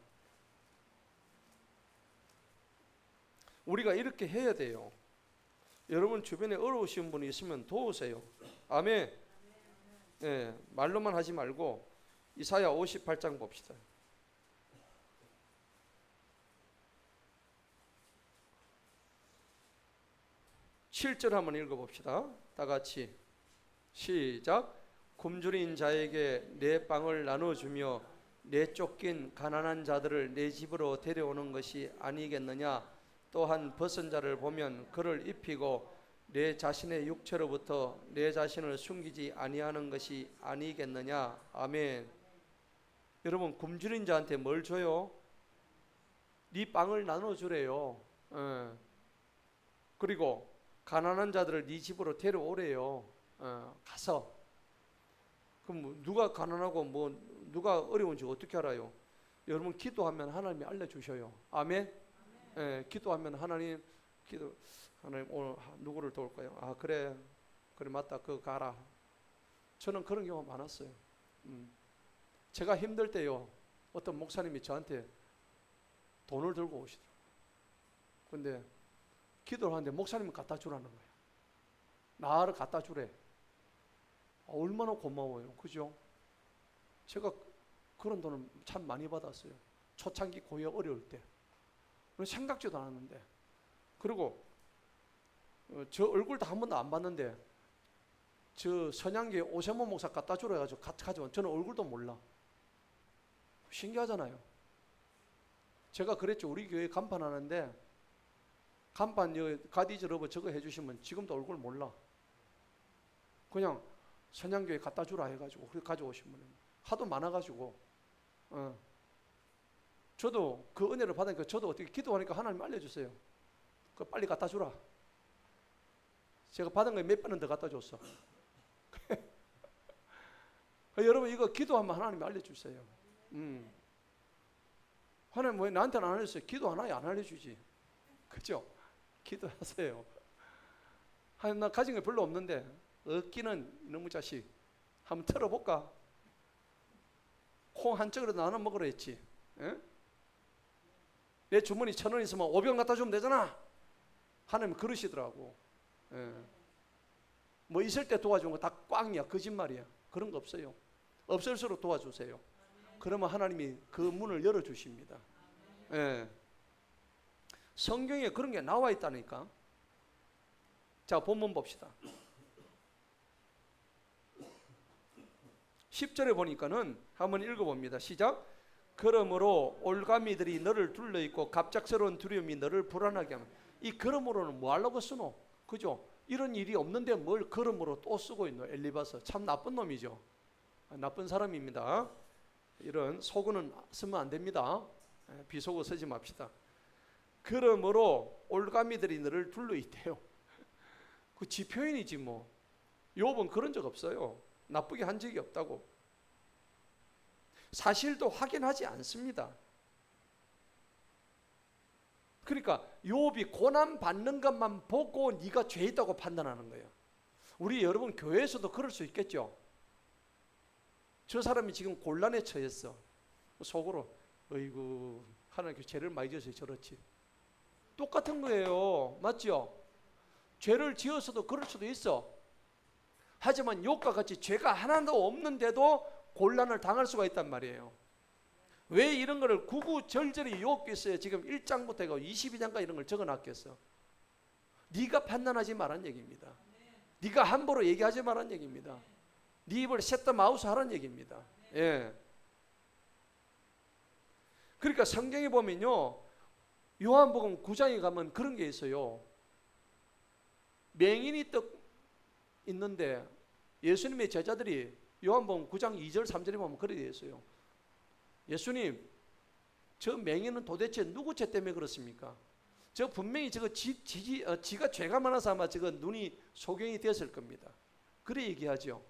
우리가 이렇게 해야 돼요. 여러분 주변에 어려우신 분이 있으면 도우세요. 아멘. 예, 말로만 하지 말고 이사야 58장 봅시다. 7절 한번 읽어봅시다. 다 같이 시작. 굶주린 자에게 내 빵을 나눠주며 내 쫓긴 가난한 자들을 내 집으로 데려오는 것이 아니겠느냐. 또한 벗은 자를 보면 그를 입히고 내 자신의 육체로부터 내 자신을 숨기지 아니하는 것이 아니겠느냐. 아멘. 여러분 굶주린 자한테 뭘 줘요? 네 빵을 나눠주래요. 그리고 가난한 자들을 네 집으로 데려오래요. 가서. 그럼 누가 가난하고 뭐 누가 어려운지 어떻게 알아요? 여러분 기도하면 하나님이 알려주셔요. 아멘. 기도하면 하나님 오늘 누구를 도울까요? 아 그래 맞다, 그거 가라. 저는 그런 경우가 많았어요. 제가 힘들 때요, 어떤 목사님이 저한테 돈을 들고 오시더라고요. 근데 기도를 하는데 목사님은 갖다 주라는 거예요. 나를 갖다 주래. 얼마나 고마워요. 그죠? 제가 그런 돈을 참 많이 받았어요. 초창기 고여 어려울 때. 생각지도 않았는데. 그리고 저 얼굴도 한 번도 안 봤는데 저 선양교회 오세모 목사 갖다 주라 해가지고 가져온, 저는 얼굴도 몰라. 신기하잖아요. 제가 그랬죠. 우리 교회 간판 하는데 간판 가디즈 러버 저거 해주시면 지금도 얼굴 몰라. 그냥 선양교회 갖다 주라 해가지고 그렇게 가져오신 분은 하도 많아가지고 저도 그 은혜를 받으니까 저도 어떻게 기도하니까 하나님 알려주세요. 그 빨리 갖다 주라. 제가 받은 거에 몇 번은 더 갖다 줬어. 여러분 이거 기도하면 하나님이 알려주세요. 하나님 왜 나한테는 안 알려주세요? 기도 하나에 안 알려주지. 그죠? 기도하세요. 나 가진 게 별로 없는데 얻기는 이놈의 자식 한번 털어볼까? 콩 한 짝으로 나눠 먹으라 했지. 에? 내 주머니 1,000원 있으면 500원 갖다 주면 되잖아. 하나님 그러시더라고. 예. 뭐 있을 때 도와주는 거 다 꽝이야. 거짓말이야. 그런 거 없어요. 없을수록 도와주세요. 그러면 하나님이 그 문을 열어주십니다. 예. 성경에 그런 게 나와 있다니까. 자, 본문 봅시다. 10절에 보니까는 한번 읽어봅니다. 시작. 그러므로 올가미들이 너를 둘러있고 갑작스러운 두려움이 너를 불안하게 하면. 이 그러므로는 뭐 하려고 쓰노? 그죠? 이런 일이 없는데 뭘 그러므로 또 쓰고 있노? 엘리바스 참 나쁜 놈이죠. 나쁜 사람입니다. 이런 속어는 쓰면 안 됩니다. 비속어 쓰지 맙시다. 그러므로 올가미들이 너를 둘러있대요. 그 지표현이지 뭐. 욥은 그런 적 없어요. 나쁘게 한 적이 없다고. 사실도 확인하지 않습니다. 그러니까 욥이 고난 받는 것만 보고 네가 죄 있다고 판단하는 거예요. 우리 여러분 교회에서도 그럴 수 있겠죠. 저 사람이 지금 곤란에 처했어. 속으로 어이구 하나님께 죄를 많이 지어서 저렇지. 똑같은 거예요. 맞죠? 죄를 지어서도 그럴 수도 있어. 하지만 욥과 같이 죄가 하나도 없는데도 곤란을 당할 수가 있단 말이에요. 왜 이런 거를 구구절절히 욥기서에 지금 1장부터 해서 22장까지 이런 걸 적어놨겠어? 네가 판단하지 말란 얘기입니다. 네가 함부로 얘기하지 말란 얘기입니다. 네 입을 셋더 마우스 하란 얘기입니다. 예. 그러니까 성경에 보면요, 요한복음 9장에 가면 그런 게 있어요. 맹인이 떡 있는데 예수님의 제자들이 요한복음 9장 2절 3절에 보면 그렇게 되어 있어요. 예수님, 저 맹인은 도대체 누구 죄 때문에 그렇습니까? 저 분명히 저거 지가 죄가 많아서 아마 저거 눈이 소경이 되었을 겁니다. 그래 얘기하죠.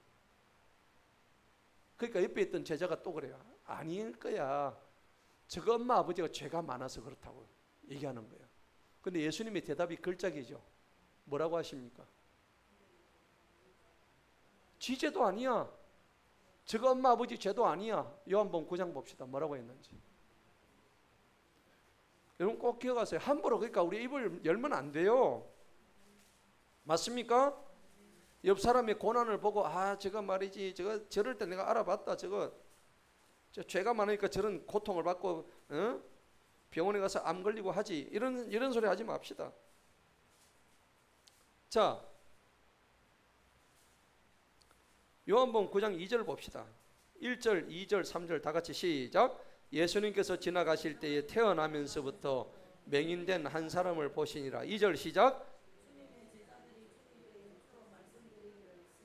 그러니까 옆에 있던 제자가 또 그래요. 아닐 거야. 저거 엄마 아버지가 죄가 많아서 그렇다고 얘기하는 거예요. 근데 예수님의 대답이 걸작이죠. 뭐라고 하십니까? 지 죄도 아니야. 저거 엄마 아버지 죄도 아니야. 요한복음 9장 봅시다. 뭐라고 했는지. 여러분 꼭 기억하세요. 함부로 그러니까 우리 입을 열면 안 돼요. 맞습니까? 옆 사람의 고난을 보고 저거 말이지 저럴 때 내가 알아봤다. 저 죄가 많으니까 저런 고통을 받고 병원에 가서 암 걸리고 하지. 이런 소리 하지 맙시다. 자, 요한복음 9장 2절 봅시다. 1절, 2절, 3절 다 같이 시작. 예수님께서 지나가실 때에 태어나면서부터 맹인된 한 사람을 보시니라. 2절 시작.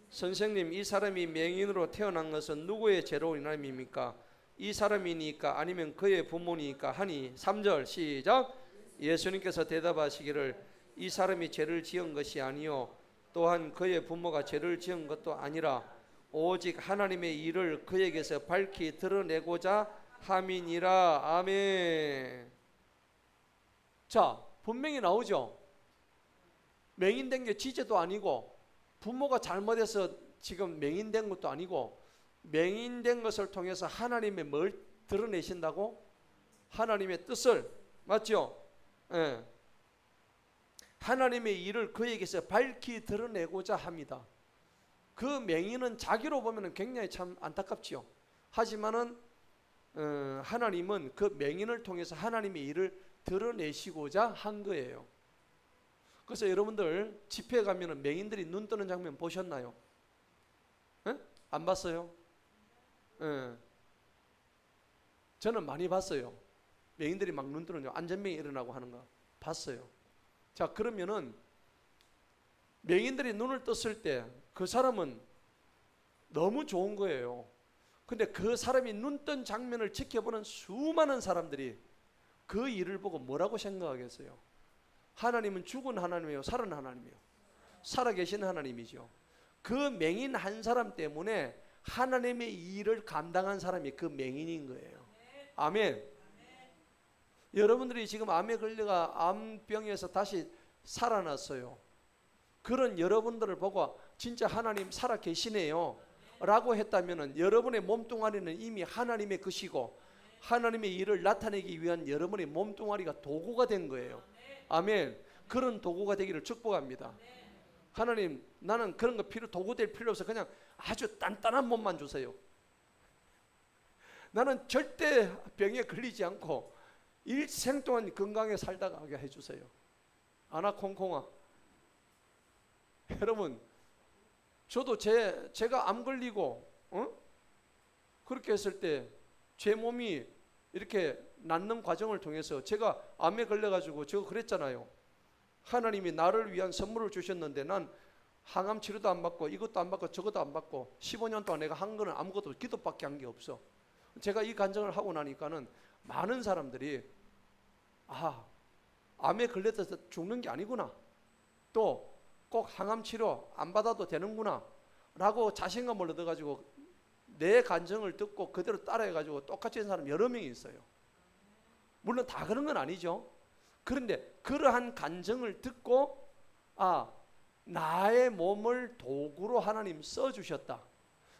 선생님, 이 사람이 맹인으로 태어난 것은 누구의 죄로 인함입니까? 이 사람이니까 아니면 그의 부모니까 하니. 3절 시작. 예수님께서 대답하시기를 이 사람이 죄를 지은 것이 아니요 또한 그의 부모가 죄를 지은 것도 아니라 오직 하나님의 일을 그에게서 밝히 드러내고자 함이니라. 아멘. 자, 분명히 나오죠. 맹인된 게 지죄도 아니고 부모가 잘못해서 지금 맹인된 것도 아니고 맹인된 것을 통해서 하나님의 뭘 드러내신다고? 하나님의 뜻을. 맞죠? 예. 하나님의 일을 그에게서 밝히 드러내고자 합니다. 그 맹인은 자기로 보면 굉장히 참 안타깝지요. 하지만은 하나님은 그 맹인을 통해서 하나님의 일을 드러내시고자 한 거예요. 그래서 여러분들 집회에 가면은 맹인들이 눈 뜨는 장면 보셨나요? 에? 안 봤어요? 저는 많이 봤어요. 맹인들이 막 눈 뜨는 안전병이 일어나고 하는 거 봤어요. 자, 그러면은 맹인들이 눈을 떴을 때 그 사람은 너무 좋은 거예요. 근데 그 사람이 눈 뜬 장면을 지켜보는 수많은 사람들이 그 일을 보고 뭐라고 생각하겠어요? 하나님은 죽은 하나님이에요? 살은 하나님이에요? 살아계신 하나님이죠. 그 맹인 한 사람 때문에 하나님의 일을 감당한 사람이 그 맹인인 거예요. 아멘. 여러분들이 지금 암에 걸려가 암병에서 다시 살아났어요. 그런 여러분들을 보고 진짜 하나님 살아 계시네요 라고 했다면 여러분의 몸뚱아리는 이미 하나님의 것이고 하나님의 일을 나타내기 위한 여러분의 몸뚱아리가 도구가 된 거예요. 아멘. 그런 도구가 되기를 축복합니다. 하나님, 나는 그런 거 도구 될 필요 없어. 그냥 아주 단단한 몸만 주세요. 나는 절대 병에 걸리지 않고 일생 동안 건강하게 살다가 하게 해주세요. 아나콩콩아. 여러분, 저도 제가 암 걸리고 그렇게 했을 때 제 몸이 이렇게 낫는 과정을 통해서 제가 암에 걸려가지고 제가 그랬잖아요. 하나님이 나를 위한 선물을 주셨는데 난 항암 치료도 안 받고 이것도 안 받고 저것도 안 받고 15년 동안 내가 한 거는 아무것도 기도밖에 한 게 없어. 제가 이 간증을 하고 나니까는 많은 사람들이 암에 걸려서 죽는 게 아니구나. 또 꼭 항암 치료 안 받아도 되는구나 라고 자신감을 얻어가지고 내 간증을 듣고 그대로 따라해가지고 똑같이 한 사람 여러 명이 있어요. 물론 다 그런 건 아니죠. 그런데 그러한 간증을 듣고 나의 몸을 도구로 하나님 써주셨다.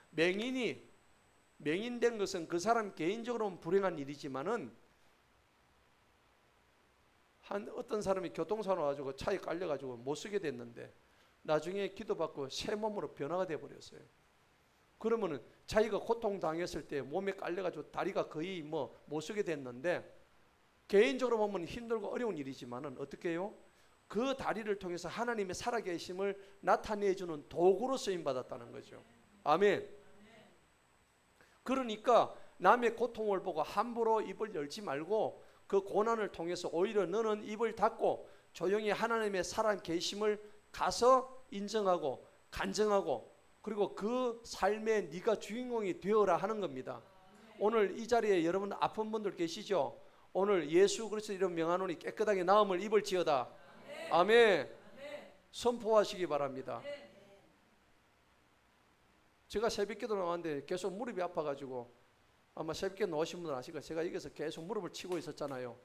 맹인된 것은 그 사람 개인적으로는 불행한 일이지만은 어떤 사람이 교통사고 나가지고 차에 깔려가지고 못 쓰게 됐는데 나중에 기도받고 새 몸으로 변화가 돼버렸어요. 그러면은 자기가 고통당했을 때 몸에 깔려가지고 다리가 거의 못 쓰게 됐는데 개인적으로 보면 힘들고 어려운 일이지만은 어떻게 해요? 그 다리를 통해서 하나님의 살아계심을 나타내주는 도구로 쓰임받았다는 거죠. 아멘. 그러니까 남의 고통을 보고 함부로 입을 열지 말고 그 고난을 통해서 오히려 너는 입을 닫고 조용히 하나님의 살아계심을 가서 인정하고 간증하고 그리고 그 삶에 네가 주인공이 되어라 하는 겁니다. 오늘 이 자리에 여러분 아픈 분들 계시죠? 오늘 예수 그리스도 이름 명하노니 깨끗하게 나음을 입을지어다. 아멘. 선포하시기 바랍니다. 제가 새벽기도 나왔는데 계속 무릎이 아파가지고 아마 새벽기도 나오신 분들 아시고 제가 여기서 계속 무릎을 치고 있었잖아요.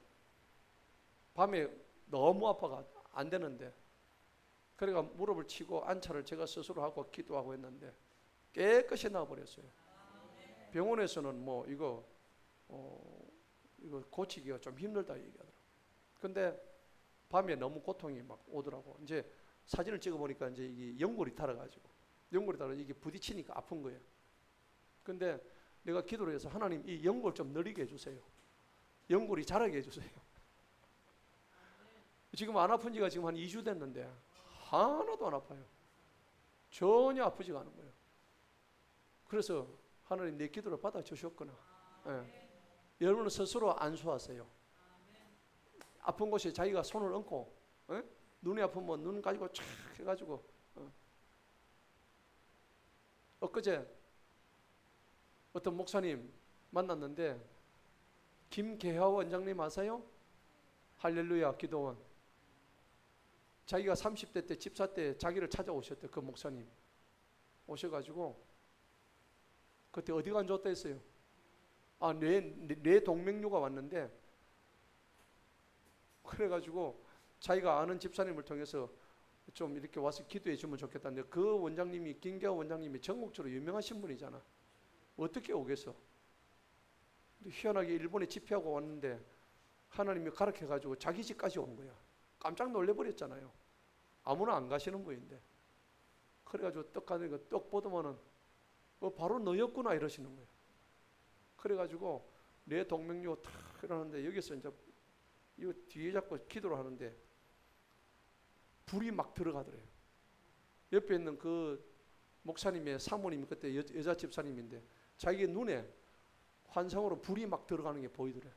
밤에 너무 아파가 안 되는데 그러니까 무릎을 치고 안차를 제가 스스로 하고 기도하고 했는데 깨끗이 나와버렸어요. 병원에서는 뭐 이거 고치기가 좀 힘들다 얘기하더라고. 근데 밤에 너무 고통이 막 오더라고. 이제 사진을 찍어 보니까 이제 이게 연골이 달아가지고 이게 부딪히니까 아픈 거예요. 근데 내가 기도를 해서 하나님 이 연골 좀 느리게 해주세요. 연골이 자라게 해주세요. 지금 안 아픈 지가 지금 한 2주 됐는데 하나도 안 아파요. 전혀 아프지가 않은 거예요. 그래서 하나님 내 기도를 받아주셨구나. 예. 여러분은 스스로 안수하세요. 아픈 곳에 자기가 손을 얹고, 예? 눈이 아프면 눈 가지고 촥 해가지고. 엊그제 어떤 목사님 만났는데, 김계하 원장님 아세요? 할렐루야 기도원. 자기가 30대 때 집사 때 자기를 찾아오셨대. 그 목사님 오셔가지고 그때 어디가 안 좋았다 했어요. 뇌 동맥류가 왔는데, 그래가지고 자기가 아는 집사님을 통해서 좀 이렇게 와서 기도해 주면 좋겠다는데, 그 원장님이, 김계하 원장님이 전국적으로 유명하신 분이잖아. 어떻게 오겠어? 희한하게 일본에 집회하고 왔는데 하나님이 가르쳐가지고 자기 집까지 온 거야. 깜짝 놀래버렸잖아요. 아무나 안 가시는 분인데. 그래가지고 떡 가는 거 떡 보더만은 바로 너였구나 이러시는 거예요. 그래가지고 내 동맥류 탁 이러는데, 여기서 이제 이 뒤에 잡고 기도를 하는데 불이 막 들어가더래요. 옆에 있는 그 목사님의 사모님이 그때 여자 집사님인데 자기 눈에 환상으로 불이 막 들어가는 게 보이더래.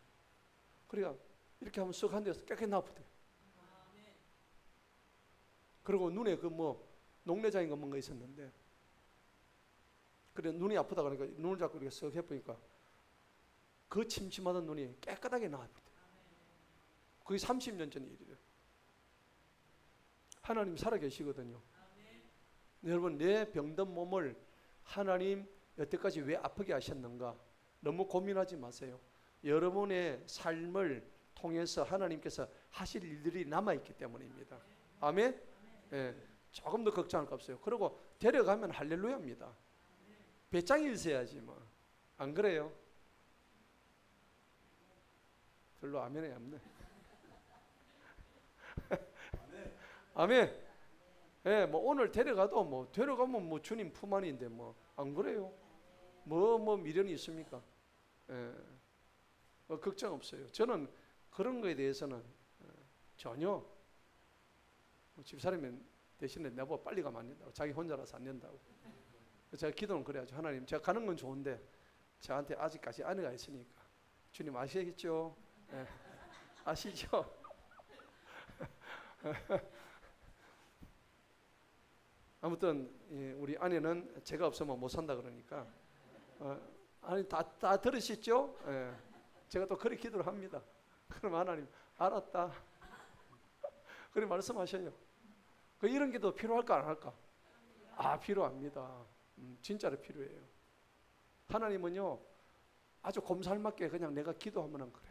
그러니까 이렇게 하면 쓱 한 데서 깨끗이 나쁘대. 그리고 눈에 그 뭐 녹내장인가 뭔가 있었는데, 그래 눈이 아프다 그러니까 눈을 잡고 이렇게 쓱 해보니까 그 침침하던 눈이 깨끗하게 나왔대. 그게 30년 전 일이래요. 하나님 살아계시거든요. 여러분, 내 병든 몸을 하나님 여태까지 왜 아프게 하셨는가 너무 고민하지 마세요. 여러분의 삶을 통해서 하나님께서 하실 일들이 남아있기 때문입니다. 아멘? 예, 조금 더 걱정할 거 없어요. 그리고 데려가면 할렐루야입니다. 배짱이 있어야지 뭐. 안 그래요? 별로 아멘이 없네. 아멘. 예, 뭐 오늘 데려가도 뭐 데려가면 뭐 주님 품 안인데 뭐 안 그래요? 뭐 미련이 있습니까? 예, 뭐 걱정 없어요. 저는 그런 거에 대해서는 전혀 집사람이 대신에 내보고 빨리 가면 안 된다고, 자기 혼자라서 안 된다고. 제가 기도는 그래야죠. 하나님, 제가 가는 건 좋은데 저한테 아직까지 아내가 있으니까 주님 아시겠죠? 예, 아시죠? 아무튼 우리 아내는 제가 없으면 못 산다 그러니까 아니 다 들으시죠? 예, 제가 또 그렇게 기도를 합니다. 그럼 하나님 알았다. 그렇게 말씀하셔요. 이런 게 더 필요할까 안 할까? 필요합니다. 진짜로 필요해요. 하나님은요 아주 곰살맞게 그냥 내가 기도하면 그래.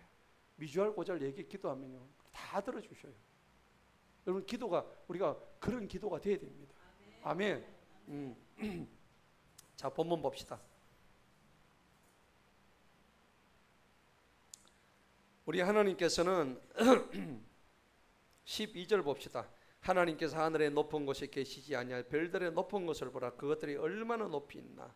미주알 고잘 얘기 기도하면요 다 들어주셔요. 여러분, 기도가 우리가 그런 기도가 돼야 됩니다. 아멘. 자, 본문 봅시다. 우리 하나님께서는 12절 봅시다. 하나님께서 하늘의 높은 곳에 계시지 아니하여 별들의 높은 곳을 보라. 그것들이 얼마나 높이 있나.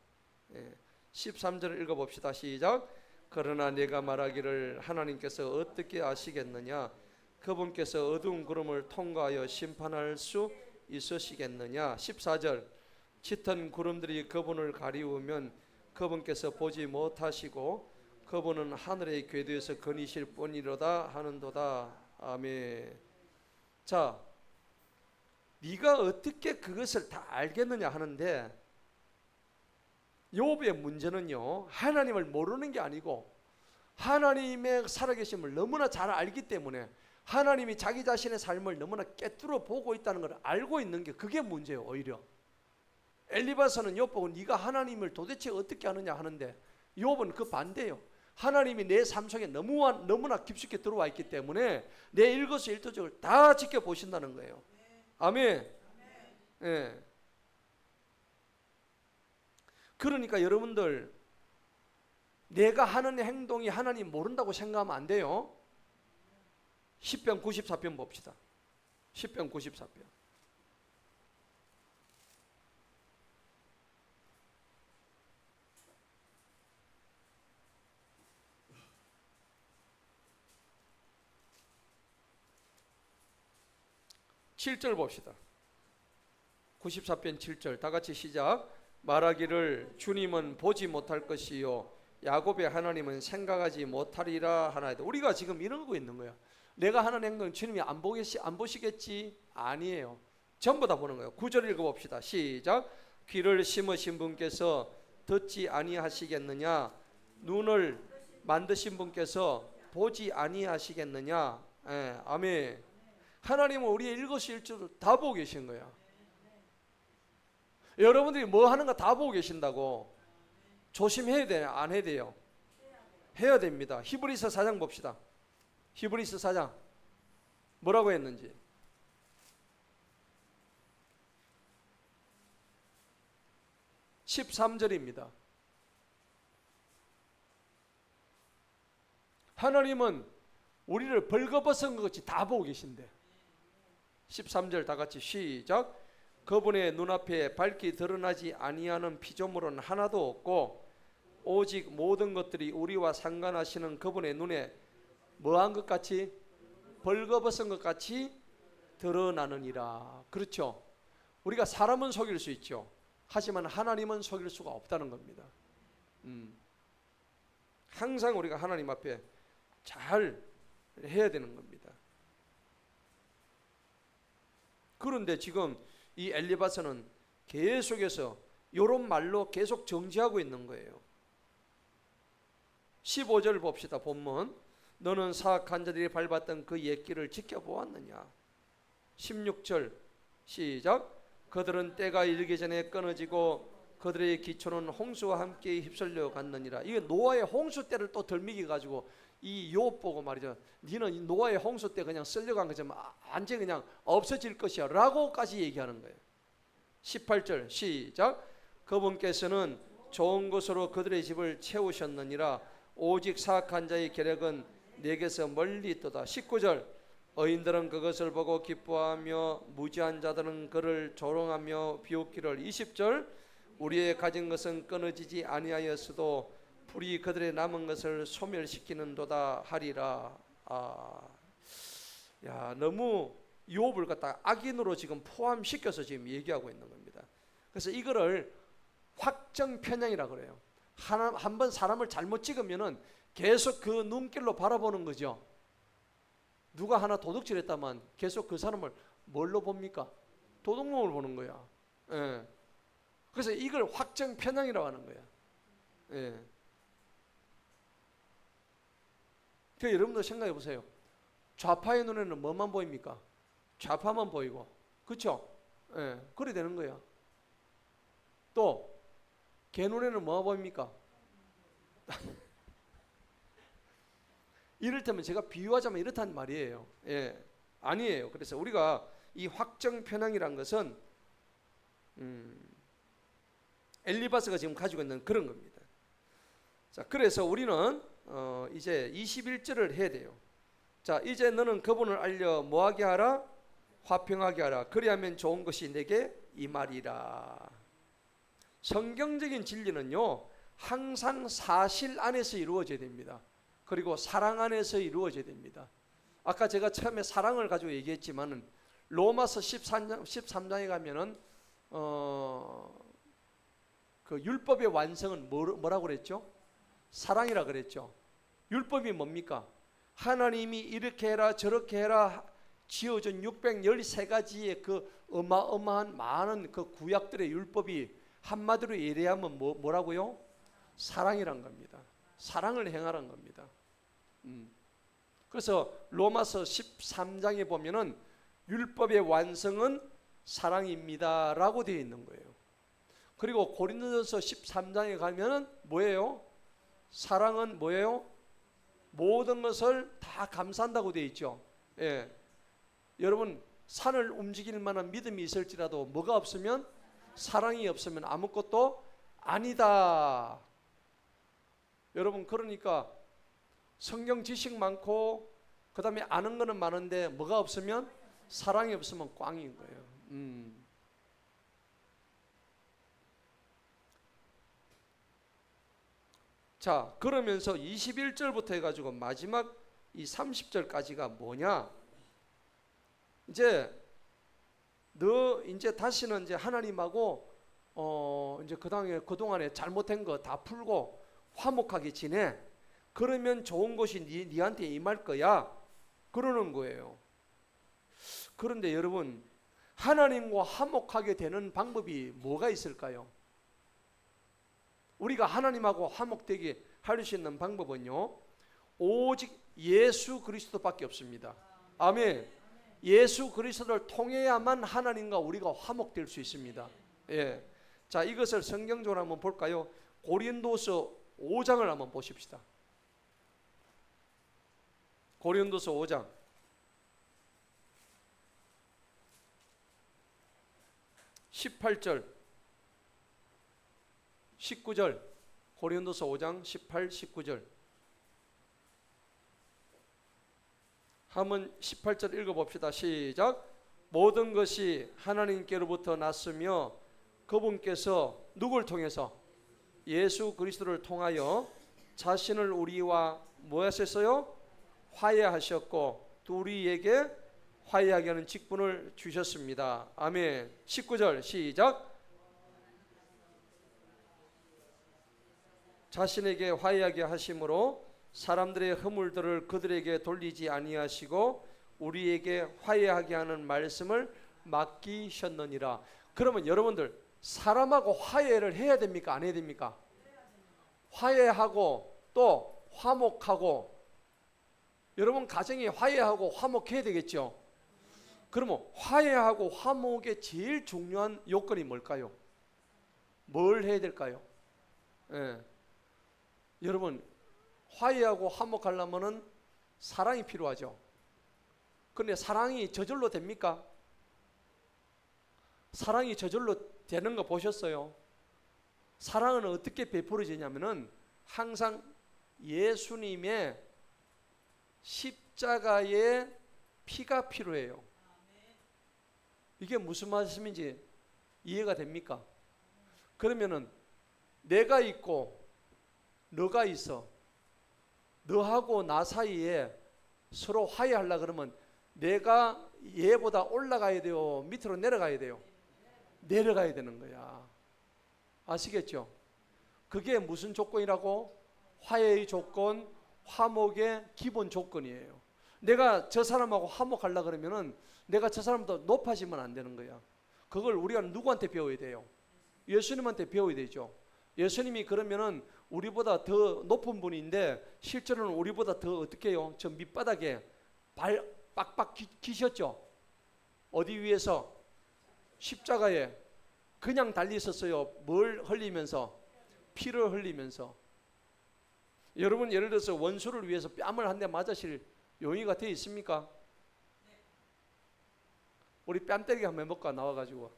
13절을 읽어봅시다. 시작. 그러나 내가 말하기를 하나님께서 어떻게 아시겠느냐. 그분께서 어두운 구름을 통과하여 심판할 수 있으시겠느냐. 14절. 짙은 구름들이 그분을 가리우면 그분께서 보지 못하시고 그분은 하늘의 궤도에서 거니실 뿐이로다 하는도다. 아멘. 자, 네가 어떻게 그것을 다 알겠느냐 하는데, 욥의 문제는요 하나님을 모르는 게 아니고 하나님의 살아계심을 너무나 잘 알기 때문에 하나님이 자기 자신의 삶을 너무나 꿰뚫어 보고 있다는 걸 알고 있는 게 그게 문제예요. 오히려 엘리바서는 욥 보고 네가 하나님을 도대체 어떻게 아느냐 하는데, 욥은 그 반대예요. 하나님이 내 삶 속에 너무나 깊숙이 들어와 있기 때문에 내 일거수일투족을 다 지켜보신다는 거예요. 아멘. 예. 그러니까 여러분들 내가 하는 행동이 하나님 모른다고 생각하면 안 돼요. 10편 94편 봅시다. 10편 94편. (7절) 봅시다. 94편 7절 다 같이 시작. 말하기를 주님은 보지 못할 것이요 야곱의 하나님은 생각하지 못하리라 하나이다. 우리가 지금 이러고 있는 거야. 내가 하는 행동 주님이 안 보시겠지? 아니에요. 전부 다 보는 거예요. 9절 읽어봅시다. 시작. 귀를 심으신 분께서 듣지 아니하시겠느냐? 눈을 만드신 분께서 보지 아니하시겠느냐? 예, 아멘. 하나님은 우리의 일거수일투를 다 보고 계신 거야. 여러분들이 뭐 하는 거 다 보고 계신다고. 조심해야 돼요? 안 해야 돼요? 해야 됩니다. 히브리서 4장 봅시다. 히브리서 4장 뭐라고 했는지. 13절입니다. 하나님은 우리를 벌거벗은 것 같이 다 보고 계신데. 13절 다 같이 시작. 그분의 눈앞에 밝히 드러나지 아니하는 피조물은 하나도 없고 오직 모든 것들이 우리와 상관하시는 그분의 눈에 뭐한 것 같이? 벌거벗은 것 같이 드러나느니라. 그렇죠. 우리가 사람은 속일 수 있죠. 하지만 하나님은 속일 수가 없다는 겁니다. 항상 우리가 하나님 앞에 잘 해야 되는 겁니다. 그런데 지금 이 엘리바스는 계속해서 이런 말로 계속 정지하고 있는 거예요. 15절 봅시다. 본문. 너는 사악한 자들이 밟았던 그 옛길을 지켜보았느냐? 16절 시작. 그들은 때가 이르기 전에 끊어지고 그들의 기초는 홍수와 함께 휩쓸려 갔느니라. 이게 노아의 홍수 때를 또 덜미게 가지고 이 욥 보고 말이죠. 니는 이 노아의 홍수 때 그냥 쓸려간 거지만 완전히 그냥 없어질 것이야 라고까지 얘기하는 거예요. 18절 시작. 그분께서는 좋은 것으로 그들의 집을 채우셨느니라. 오직 사악한 자의 계략은 내게서 멀리 있도다. 19절 의인들은 그것을 보고 기뻐하며 무지한 자들은 그를 조롱하며 비웃기를. 20절 우리의 가진 것은 끊어지지 아니하였어도 불이 그들의 남은 것을 소멸시키는도다 하리라. 야, 너무 욥을 갖다 악인으로 지금 포함시켜서 지금 얘기하고 있는 겁니다. 그래서 이거를 확정 편향이라 그래요. 한번 사람을 잘못 찍으면은 계속 그 눈길로 바라보는 거죠. 누가 하나 도둑질했다면 계속 그 사람을 뭘로 봅니까? 도둑놈을 보는 거야. 예. 그래서 이걸 확정 편향이라고 하는 거야. 예. 그 여러분들 생각해 보세요. 좌파의 눈에는 뭐만 보입니까? 좌파만 보이고, 그렇죠? 예, 그래 되는 거야. 또 개 눈에는 뭐가 보입니까? 이를테면 제가 비유하자면 이렇단 말이에요. 예, 아니에요. 그래서 우리가 이 확정 편향이란 것은 엘리바스가 지금 가지고 있는 그런 겁니다. 자, 그래서 우리는 이제 21절을 해야 돼요. 자, 이제 너는 그분을 알려 뭐하게 하라? 화평하게 하라. 그리하면 좋은 것이 내게 임하리라. 성경적인 진리는요, 항상 사실 안에서 이루어져야 됩니다. 그리고 사랑 안에서 이루어져야 됩니다. 아까 제가 처음에 사랑을 가지고 얘기했지만은 로마서 13장에 가면은 그 율법의 완성은 뭐라고 그랬죠? 사랑이라 그랬죠. 율법이 뭡니까? 하나님이 이렇게 해라 저렇게 해라 지어준 613가지의 그 어마어마한 많은 그 구약들의 율법이 한마디로 예리하면 뭐라고요? 사랑이란 겁니다. 사랑을 행하란 겁니다. 그래서 로마서 13장에 보면은 율법의 완성은 사랑입니다 라고 되어 있는 거예요. 그리고 고린도전서 13장에 가면은 뭐예요? 사랑은 뭐예요? 모든 것을 다 감사한다고 되어 있죠. 예. 여러분, 산을 움직일 만한 믿음이 있을지라도 뭐가 없으면, 사랑이 없으면 아무것도 아니다. 여러분, 그러니까 성경 지식 많고 그 다음에 아는 거는 많은데 뭐가 없으면, 사랑이 없으면 꽝인 거예요. 자, 그러면서 21절부터 해가지고 마지막 이 30절까지가 뭐냐? 이제 너 이제 다시는 이제 하나님하고 이제 그동안에 잘못한 거 다 풀고 화목하게 지내. 그러면 좋은 것이 니한테 임할 거야. 그러는 거예요. 그런데 여러분, 하나님과 화목하게 되는 방법이 뭐가 있을까요? 우리가 하나님하고 화목되게 할 수 있는 방법은요, 오직 예수 그리스도밖에 없습니다. 아멘. 예수 그리스도를 통해야만 하나님과 우리가 화목될 수 있습니다. 예. 자, 이것을 성경적으로 한번 볼까요? 고린도서 5장을 한번 보십시다. 고린도서 5장 18절 19절, 고린도서 5장 18, 19절. 한번 18절 읽어봅시다. 시작. 모든 것이 하나님께로부터 났으며 그분께서 누굴 통해서? 예수 그리스도를 통하여 자신을 우리와 뭐 하셨어요? 화해하셨고 또 우리에게 화해하게 하는 직분을 주셨습니다. 아멘. 19절 시작. 자신에게 화해하게 하심으로 사람들의 허물들을 그들에게 돌리지 아니하시고 우리에게 화해하게 하는 말씀을 맡기셨느니라. 그러면 여러분들, 사람하고 화해를 해야 됩니까? 안 해야 됩니까? 화해하고 또 화목하고, 여러분 가정이 화해하고 화목해야 되겠죠. 그러면 화해하고 화목의 제일 중요한 요건이 뭘까요? 뭘 해야 될까요? 예. 여러분, 화해하고 화목하려면은 사랑이 필요하죠. 그런데 사랑이 저절로 됩니까? 사랑이 저절로 되는 거 보셨어요? 사랑은 어떻게 베풀어지냐면은 항상 예수님의 십자가의 피가 필요해요. 이게 무슨 말씀인지 이해가 됩니까? 그러면은 내가 있고 너가 있어. 너하고 나 사이에 서로 화해하려고 그러면 내가 얘보다 올라가야 돼요? 밑으로 내려가야 돼요? 내려가야 되는 거야. 아시겠죠? 그게 무슨 조건이라고? 화해의 조건, 화목의 기본 조건이에요. 내가 저 사람하고 화목하려고 그러면은 내가 저 사람보다 높아지면 안 되는 거야. 그걸 우리가 누구한테 배워야 돼요? 예수님한테 배워야 되죠. 예수님이 그러면은 우리보다 더 높은 분인데 실제로는 우리보다 더 어떻게 해요? 저 밑바닥에 발 빡빡 기셨죠? 어디 위에서? 십자가에 그냥 달리 있었어요. 뭘 흘리면서? 피를 흘리면서. 여러분, 예를 들어서 원수를 위해서 뺨을 한 대 맞으실 용의가 되어 있습니까? 우리 뺨 때리기 한번 해볼까? 나와가지고.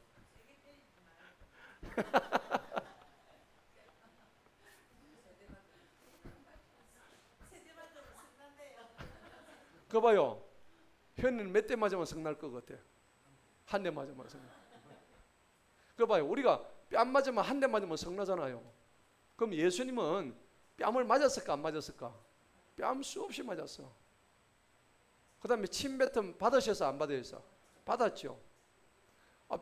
그거 봐요. 현이는 몇 대 맞으면 성날 것 같아? 한 대 맞으면 성날. 그거 봐요. 우리가 뺨 맞으면 한 대 맞으면 성나잖아요. 그럼 예수님은 뺨을 맞았을까 안 맞았을까? 뺨 수없이 맞았어. 그 다음에 침뱉음 받으셔서 안 받으셔서? 받았죠.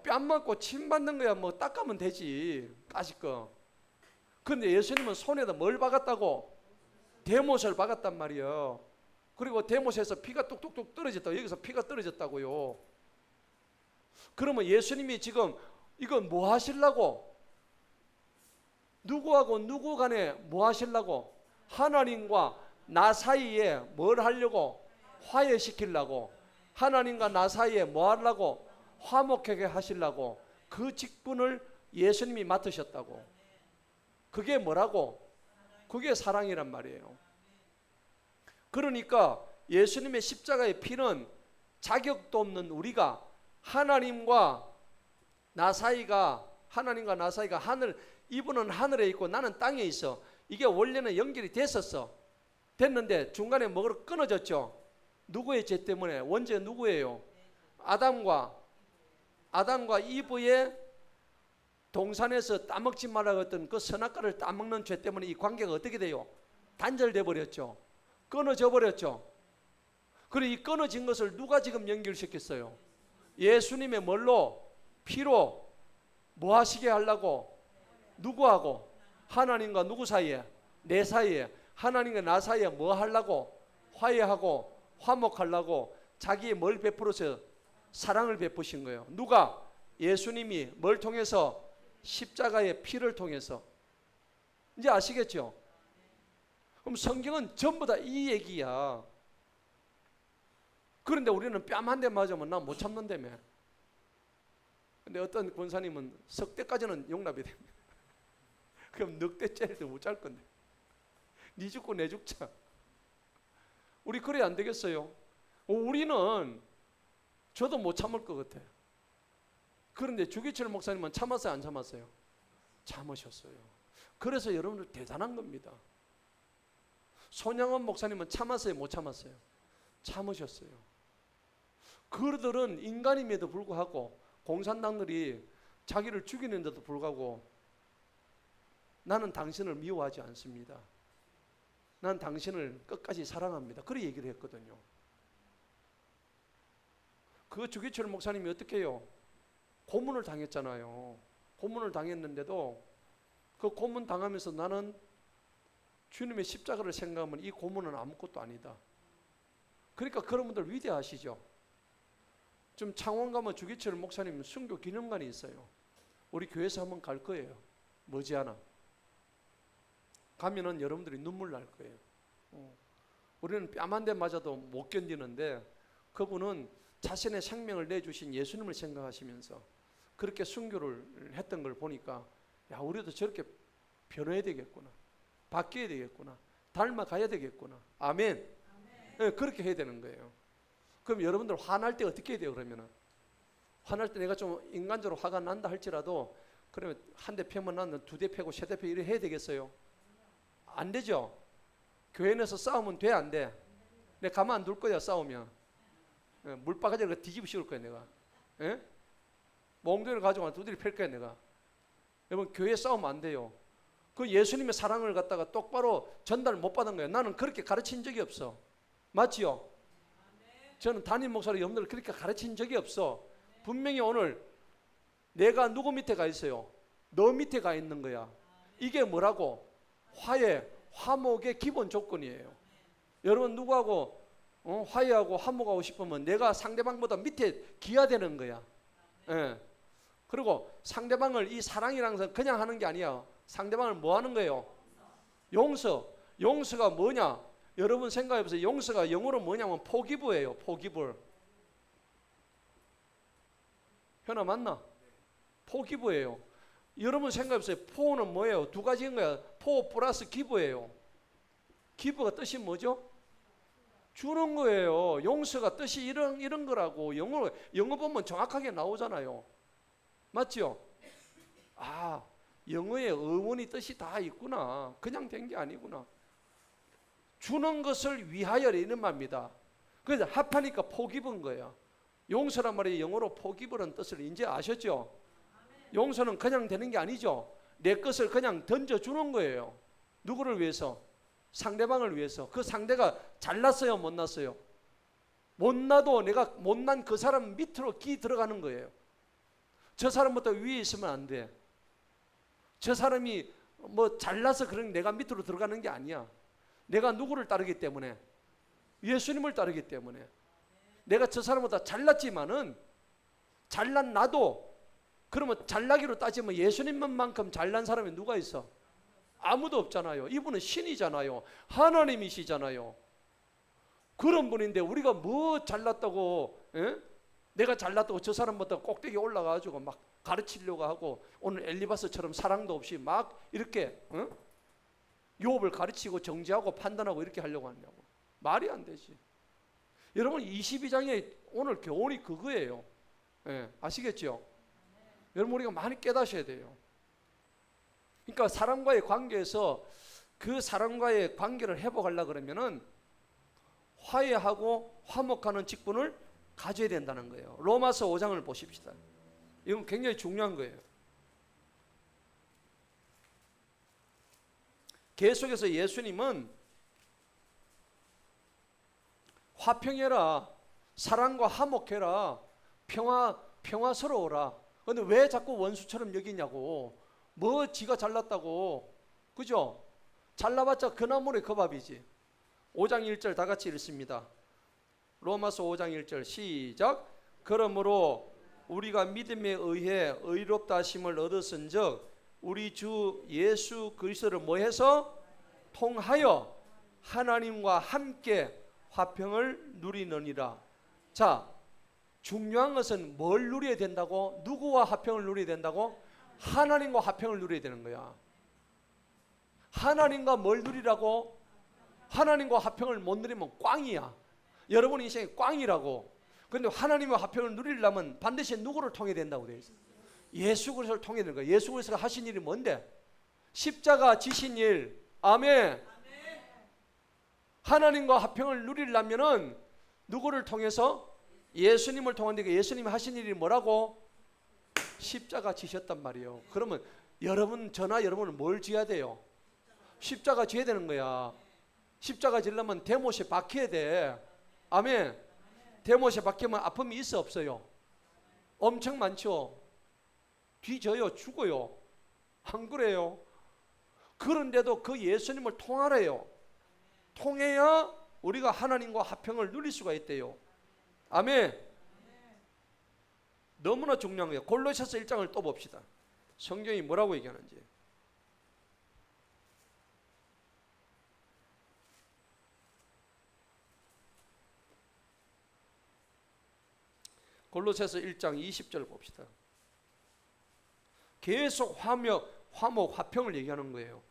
뺨 맞고 침 받는 거야 뭐 닦으면 되지, 까짓거. 근데 예수님은 손에다 뭘 박았다고? 대못을 박았단 말이에요. 그리고 대못에서 피가 뚝뚝뚝 떨어졌다고. 여기서 피가 떨어졌다고요. 그러면 예수님이 지금 이건 뭐 하시려고? 누구하고 누구 간에 뭐 하시려고? 하나님과 나 사이에 뭘 하려고? 화해시키려고. 하나님과 나 사이에 뭐 하려고? 화목하게 하시려고. 그 직분을 예수님이 맡으셨다고. 그게 뭐라고? 그게 사랑이란 말이에요. 그러니까 예수님의 십자가의 피는 자격도 없는 우리가 하나님과 나 사이가 하늘, 이분은 하늘에 있고 나는 땅에 있어. 이게 원래는 연결이 됐는데 중간에 뭐로 끊어졌죠. 누구의 죄 때문에? 원죄 누구예요? 아담과 이브의 동산에서 따먹지 말라고 했던 그 선악과를 따먹는 죄 때문에 이 관계가 어떻게 돼요? 단절돼 버렸죠. 끊어져 버렸죠. 그리고 이 끊어진 것을 누가 지금 연결시켰어요? 예수님의 뭘로? 피로 뭐 하시게 하려고? 누구하고? 하나님과 누구 사이에? 내 사이에. 하나님과 나 사이에 뭐 하려고? 화해하고 화목하려고 자기의 뭘 베풀어서? 사랑을 베푸신 거예요. 누가? 예수님이 뭘 통해서? 십자가의 피를 통해서. 이제 아시겠죠? 그럼 성경은 전부 다 이 얘기야. 그런데 우리는 뺨 한 대 맞으면 난 못 참는다며. 근데 어떤 권사님은 석 대까지는 용납이 됩니다. 그럼 넉 대짜리도 못 짤 건데. 니 죽고 내 죽자. 우리 그래 안 되겠어요? 우리는 저도 못 참을 것 같아. 그런데 주기철 목사님은 참았어요, 안 참았어요? 참으셨어요. 그래서 여러분들 대단한 겁니다. 손양원 목사님은 참았어요, 못 참았어요? 참으셨어요. 그들은 인간임에도 불구하고 공산당들이 자기를 죽이는데도 불구하고 나는 당신을 미워하지 않습니다. 난 당신을 끝까지 사랑합니다. 그렇게 얘기를 했거든요. 그 주기철 목사님이 어떻게 해요? 고문을 당했잖아요. 고문을 당했는데도 그 고문 당하면서 나는 주님의 십자가를 생각하면 이 고문은 아무것도 아니다. 그러니까 그런 분들 위대하시죠. 좀 창원 가면 주기철 목사님 순교 기념관이 있어요. 우리 교회에서 한번 갈 거예요. 머지않아. 가면은 여러분들이 눈물 날 거예요. 우리는 뺨 한 대 맞아도 못 견디는데 그분은 자신의 생명을 내주신 예수님을 생각하시면서 그렇게 순교를 했던 걸 보니까 야, 우리도 저렇게 변해야 되겠구나. 바뀌어야 되겠구나. 닮아가야 되겠구나. 아멘. 네, 그렇게 해야 되는 거예요. 그럼 여러분들 화날 때 어떻게 해야 돼요? 그러면은 화날 때 내가 좀 인간적으로 화가 난다 할지라도 그러면 한 대 패면 나는 두 대 패고 세 대 패 이래 해야 되겠어요? 안 되죠. 교회 내에서 싸우면 돼, 안 돼? 내가 가만 안 둘 거야. 싸우면 물바가지를 뒤집어 씌울 거야 내가. 예? 몽둥이를 가지고 두드려 팰 거야 내가. 여러분 교회 싸우면 안 돼요. 그 예수님의 사랑을 갖다가 똑바로 전달 못 받은 거예요. 나는 그렇게 가르친 적이 없어. 맞지요? 저는 담임 목사로 여러분들을 그렇게 가르친 적이 없어. 분명히 오늘 내가 누구 밑에 가 있어요? 너 밑에 가 있는 거야. 이게 뭐라고? 화해, 화목의 기본 조건이에요. 여러분 누구하고 화해하고 화목하고 싶으면 내가 상대방보다 밑에 기야되는 거야. 예. 그리고 상대방을 이 사랑이라는 것은 그냥 하는 게 아니야. 상대방을 뭐 하는 거예요? 용서. 용서가 뭐냐? 여러분 생각해보세요. 용서가 영어로 뭐냐면 포기브예요. 포기브. 현아 맞나? 포기브예요. 여러분 생각해보세요. 포는 뭐예요? 두 가지인 거야. 포 플러스 기브예요. 기브가 뜻이 뭐죠? 주는 거예요. 용서가 뜻이 이런 거라고. 영어 보면 정확하게 나오잖아요. 맞죠? 아, 영어에 어원이 뜻이 다 있구나. 그냥 된 게 아니구나. 주는 것을 위하여 이런 말입니다. 그래서 합하니까 포기분 거예요. 용서란 말이 영어로 포기분은 뜻을 이제 아셨죠? 용서는 그냥 되는 게 아니죠. 내 것을 그냥 던져주는 거예요. 누구를 위해서? 상대방을 위해서. 그 상대가 잘났어요? 못났어요? 못나도 내가 못난 그 사람 밑으로 기 들어가는 거예요. 저 사람보다 위에 있으면 안 돼. 저 사람이 뭐 잘나서 그런 내가 밑으로 들어가는 게 아니야. 내가 누구를 따르기 때문에? 예수님을 따르기 때문에. 내가 저 사람보다 잘났지만은 잘난 나도 그러면 잘나기로 따지면 예수님만큼 잘난 사람이 누가 있어? 아무도 없잖아요. 이분은 신이잖아요. 하나님이시잖아요. 그런 분인데 우리가 뭐 잘났다고 내가 잘났다고 저 사람보다 꼭대기 올라가가지고 막 가르치려고 하고 오늘 엘리바스처럼 사랑도 없이 막 이렇게 욥을 가르치고 정죄하고 판단하고 이렇게 하려고 하냐고. 말이 안 되지. 여러분 22장에 오늘 교훈이 그거예요. 아시겠죠? 여러분 우리가 많이 깨닫셔야 돼요. 그러니까 사람과의 관계에서 그 사람과의 관계를 회복하려고 그러면은 화해하고 화목하는 직분을 가져야 된다는 거예요. 로마서 5장을 보십시다. 이건 굉장히 중요한 거예요. 계속해서 예수님은 화평해라, 사랑과 화목해라, 평화스러워라. 근데 왜 자꾸 원수처럼 여기냐고. 뭐 지가 잘났다고. 그죠? 잘나봤자 그 나물의 그 밥이지. 5장 1절 다 같이 읽습니다. 로마서 5장 1절 시작. 그러므로 우리가 믿음에 의해 의롭다 하심을 얻었은즉 우리 주 예수 그리스도를 뭐해서 통하여 하나님과 함께 화평을 누리느니라. 자, 중요한 것은 뭘 누려야 된다고? 누구와 화평을 누려야 된다고? 하나님과 화평을 누려야 되는 거야. 하나님과 뭘 누리라고? 하나님과 화평을 못 누리면 꽝이야. 여러분 인생이 꽝이라고. 그런데 하나님과 화평을 누리려면 반드시 누구를 통해야 된다고 되어 있어요? 예수 그리스도를 통해야 되는 거야. 예수 그리스도가 하신 일이 뭔데? 십자가 지신 일. 아멘. 하나님과 화평을 누리려면은 누구를 통해서? 예수님을 통한다니까. 예수님이 하신 일이 뭐라고? 십자가 지셨단 말이에요. 그러면 저나 여러분은 뭘 지어야 돼요? 십자가 지어야 되는 거야. 십자가 지려면 대못에 박혀야 돼. 아멘. 대못에 박히면 아픔이 있어 없어요? 엄청 많죠. 뒤져요. 죽어요. 안 그래요? 그런데도 그 예수님을 통하래요. 통해야 우리가 하나님과 화평을 누릴 수가 있대요. 아멘. 너무나 중요한 거예요. 골로새서 1장을 또 봅시다. 성경이 뭐라고 얘기하는지. 골로새서 1장 20절 봅시다. 계속 화목, 화평을 얘기하는 거예요.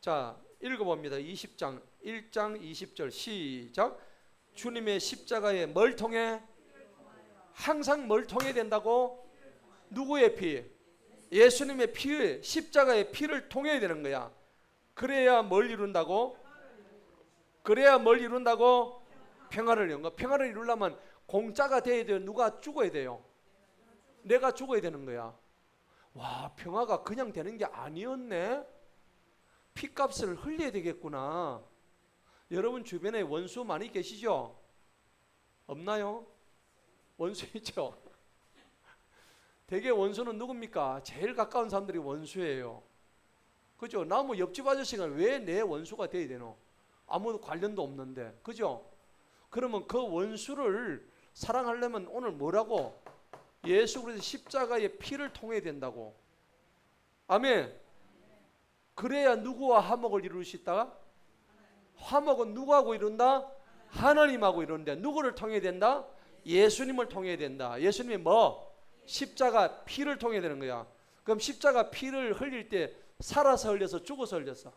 자, 읽어봅니다. 20장 1장 20절 시작. 주님의 십자가에 뭘 통해? 항상 뭘 통해야 된다고? 누구의 피? 예수님의 피, 십자가의 피를 통해야 되는 거야. 그래야 뭘 이룬다고? 그래야 뭘 이룬다고? 평화를 이룬 거. 평화를 이루려면 공짜가 돼야 돼요. 누가 죽어야 돼요? 내가 죽어야 되는 거야. 와, 평화가 그냥 되는 게 아니었네. 피값을 흘려야 되겠구나. 여러분 주변에 원수 많이 계시죠? 없나요? 원수 있죠? 대개 원수는 누굽니까? 제일 가까운 사람들이 원수예요. 그죠? 나무 옆집 아저씨가 왜 내 원수가 돼야 되노? 아무 관련도 없는데. 그죠? 그러면 그 원수를 사랑하려면 오늘 뭐라고? 예수 그리스도 십자가의 피를 통해야 된다고. 아멘. 그래야 누구와 화목을 이룰 수 있다? 화목은 누구하고 이룬다? 하나님하고 이룬다. 누구를 통해야 된다? 예수님을 통해야 된다. 예수님이 뭐? 십자가 피를 통해야 되는 거야. 그럼 십자가 피를 흘릴 때 살아서 흘려서 죽어서 흘렸어?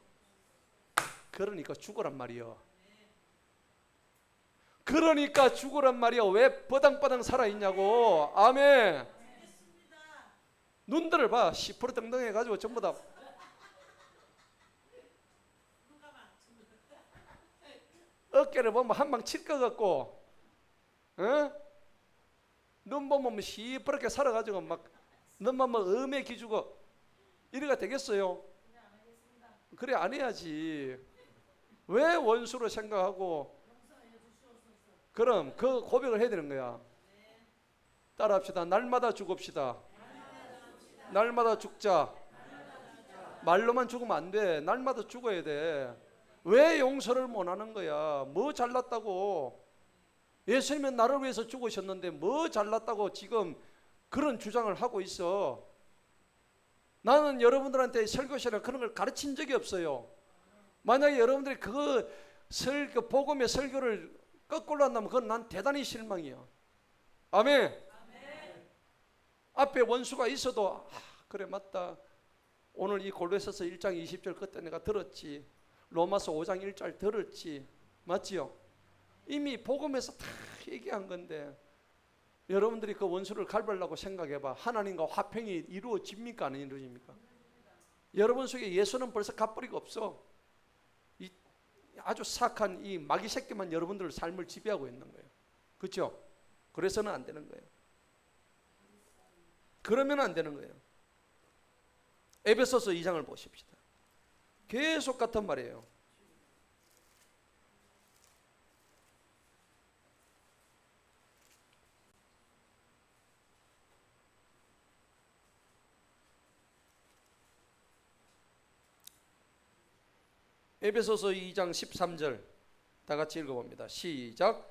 그러니까 죽으란 말이요. 그러니까 죽으란 말이야. 왜 버당버당 살아있냐고. 아멘. 눈들을 봐. 시퍼르덩덩해가지고 전부 다 어깨를 보면 한 방 칠 것 같고, 눈 보면 시퍼렇게 살아가지고 막 눈만 뭐 음에 기주고 이래가 되겠어요? 그래 안 해야지. 왜 원수로 생각하고? 그럼 그 고백을 해야 되는 거야. 따라합시다. 날마다 죽읍시다. 날마다 죽자. 말로만 죽으면 안 돼. 날마다 죽어야 돼. 왜 용서를 못 하는 거야? 뭐 잘났다고? 예수님은 나를 위해서 죽으셨는데 뭐 잘났다고 지금 그런 주장을 하고 있어? 나는 여러분들한테 설교 시간에 그런 걸 가르친 적이 없어요. 만약에 여러분들이 그 복음의 설교를 거꾸로 한다면 그건 난 대단히 실망이야. 아멘. 앞에 원수가 있어도 그래 맞다. 오늘 이 골로새서 1장 20절 그때 내가 들었지. 로마서 5장 1절 들었지. 맞지요? 이미 복음에서 다 얘기한 건데 여러분들이 그 원수를 갈보려고 생각해봐. 하나님과 화평이 이루어집니까? 안 이루어집니까? 여러분 속에 예수는 벌써 갚버리고 없어. 아주 사악한 이 마귀 새끼만 여러분들 삶을 지배하고 있는 거예요. 그렇죠? 그래서는 안 되는 거예요. 그러면 안 되는 거예요. 에베소서 2장을 보십시다. 계속 같은 말이에요. 에베소서 2장 13절 다 같이 읽어봅니다. 시작.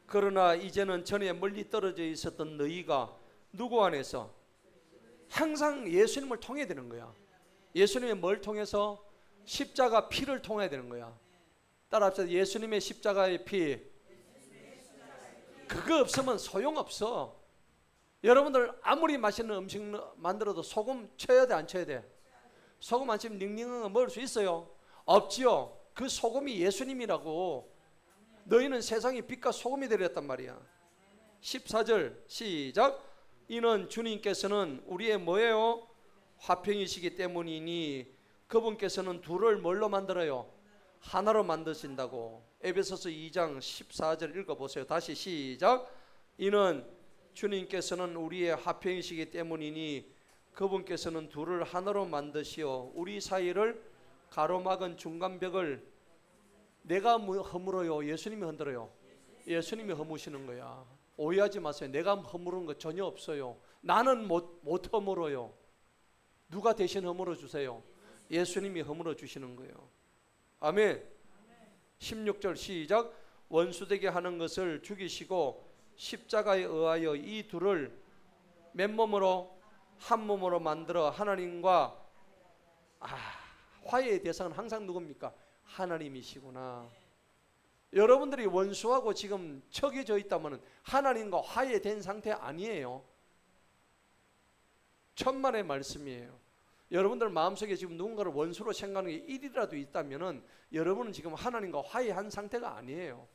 그러나 이제는 전에 멀리 떨어져 있었던 너희가 누구 안에서? 항상 예수님을 통해야 되는 거야. 예수님의 뭘 통해서? 십자가 피를 통해야 되는 거야. 따라합시다. 예수님의 십자가의 피. 그거 없으면 소용없어. 여러분들 아무리 맛있는 음식 만들어도 소금 쳐야 돼, 안 쳐야 돼? 소금 안 치면 닝닝한 거 먹을 수 있어요? 없지요. 그 소금이 예수님이라고. 너희는 세상의 빛과 소금이 되렸단 말이야. 14절 시작. 이는 주님께서는 우리의 뭐예요? 화평이시기 때문이니 그분께서는 둘을 뭘로 만들어요? 하나로 만드신다고. 에베소서 2장 14절 읽어보세요. 다시 시작. 이는 주님께서는 우리의 화평이시기 때문이니 그분께서는 둘을 하나로 만드시어 우리 사이를 가로막은 중간벽을 내가 허물어요? 예수님이 흔들어요? 예수님이 허무시는 거야. 오해하지 마세요. 내가 허무는 거 전혀 없어요. 나는 못 허물어요. 누가 대신 허물어 주세요? 예수님이 허물어 주시는 거예요. 아멘. 16절 시작. 원수되게 하는 것을 죽이시고 십자가에 의하여 이 둘을 맨몸으로 한 몸으로 만들어 하나님과 화해의 대상은 항상 누굽니까? 하나님이시구나. 여러분들이 원수하고 지금 척해져 있다면 하나님과 화해된 상태 아니에요. 천만의 말씀이에요. 여러분들 마음속에 지금 누군가를 원수로 생각하는 게 1이라도 있다면 여러분은 지금 하나님과 화해한 상태가 아니에요.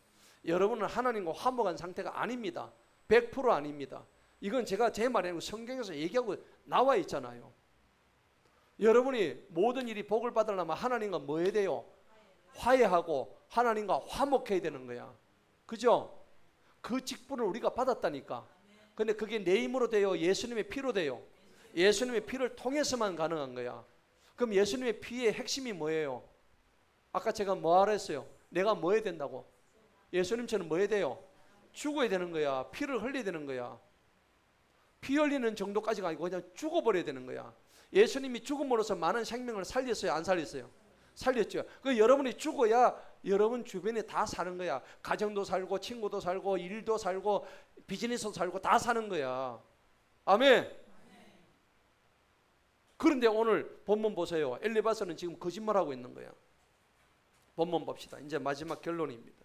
여러분은 하나님과 화목한 상태가 아닙니다. 100% 아닙니다. 이건 제가 제 말이 아니고 성경에서 얘기하고 나와 있잖아요. 여러분이 모든 일이 복을 받으려면 하나님과 뭐 해야 돼요? 화해하고 하나님과 화목해야 되는 거야. 그죠? 그 직분을 우리가 받았다니까. 근데 그게 내 힘으로 돼요? 예수님의 피로 돼요? 예수님의 피를 통해서만 가능한 거야. 그럼 예수님의 피의 핵심이 뭐예요? 아까 제가 뭐 하라 했어요? 내가 뭐 해야 된다고? 예수님처럼 뭐 해야 돼요? 죽어야 되는 거야. 피를 흘려야 되는 거야. 피 흘리는 정도까지가 아니고 그냥 죽어버려야 되는 거야. 예수님이 죽음으로써 많은 생명을 살렸어요? 안 살렸어요? 살렸죠. 그 여러분이 죽어야 여러분 주변에 다 사는 거야. 가정도 살고 친구도 살고 일도 살고 비즈니스도 살고 다 사는 거야. 아멘. 그런데 오늘 본문 보세요. 엘리바스는 지금 거짓말하고 있는 거야. 본문 봅시다. 이제 마지막 결론입니다.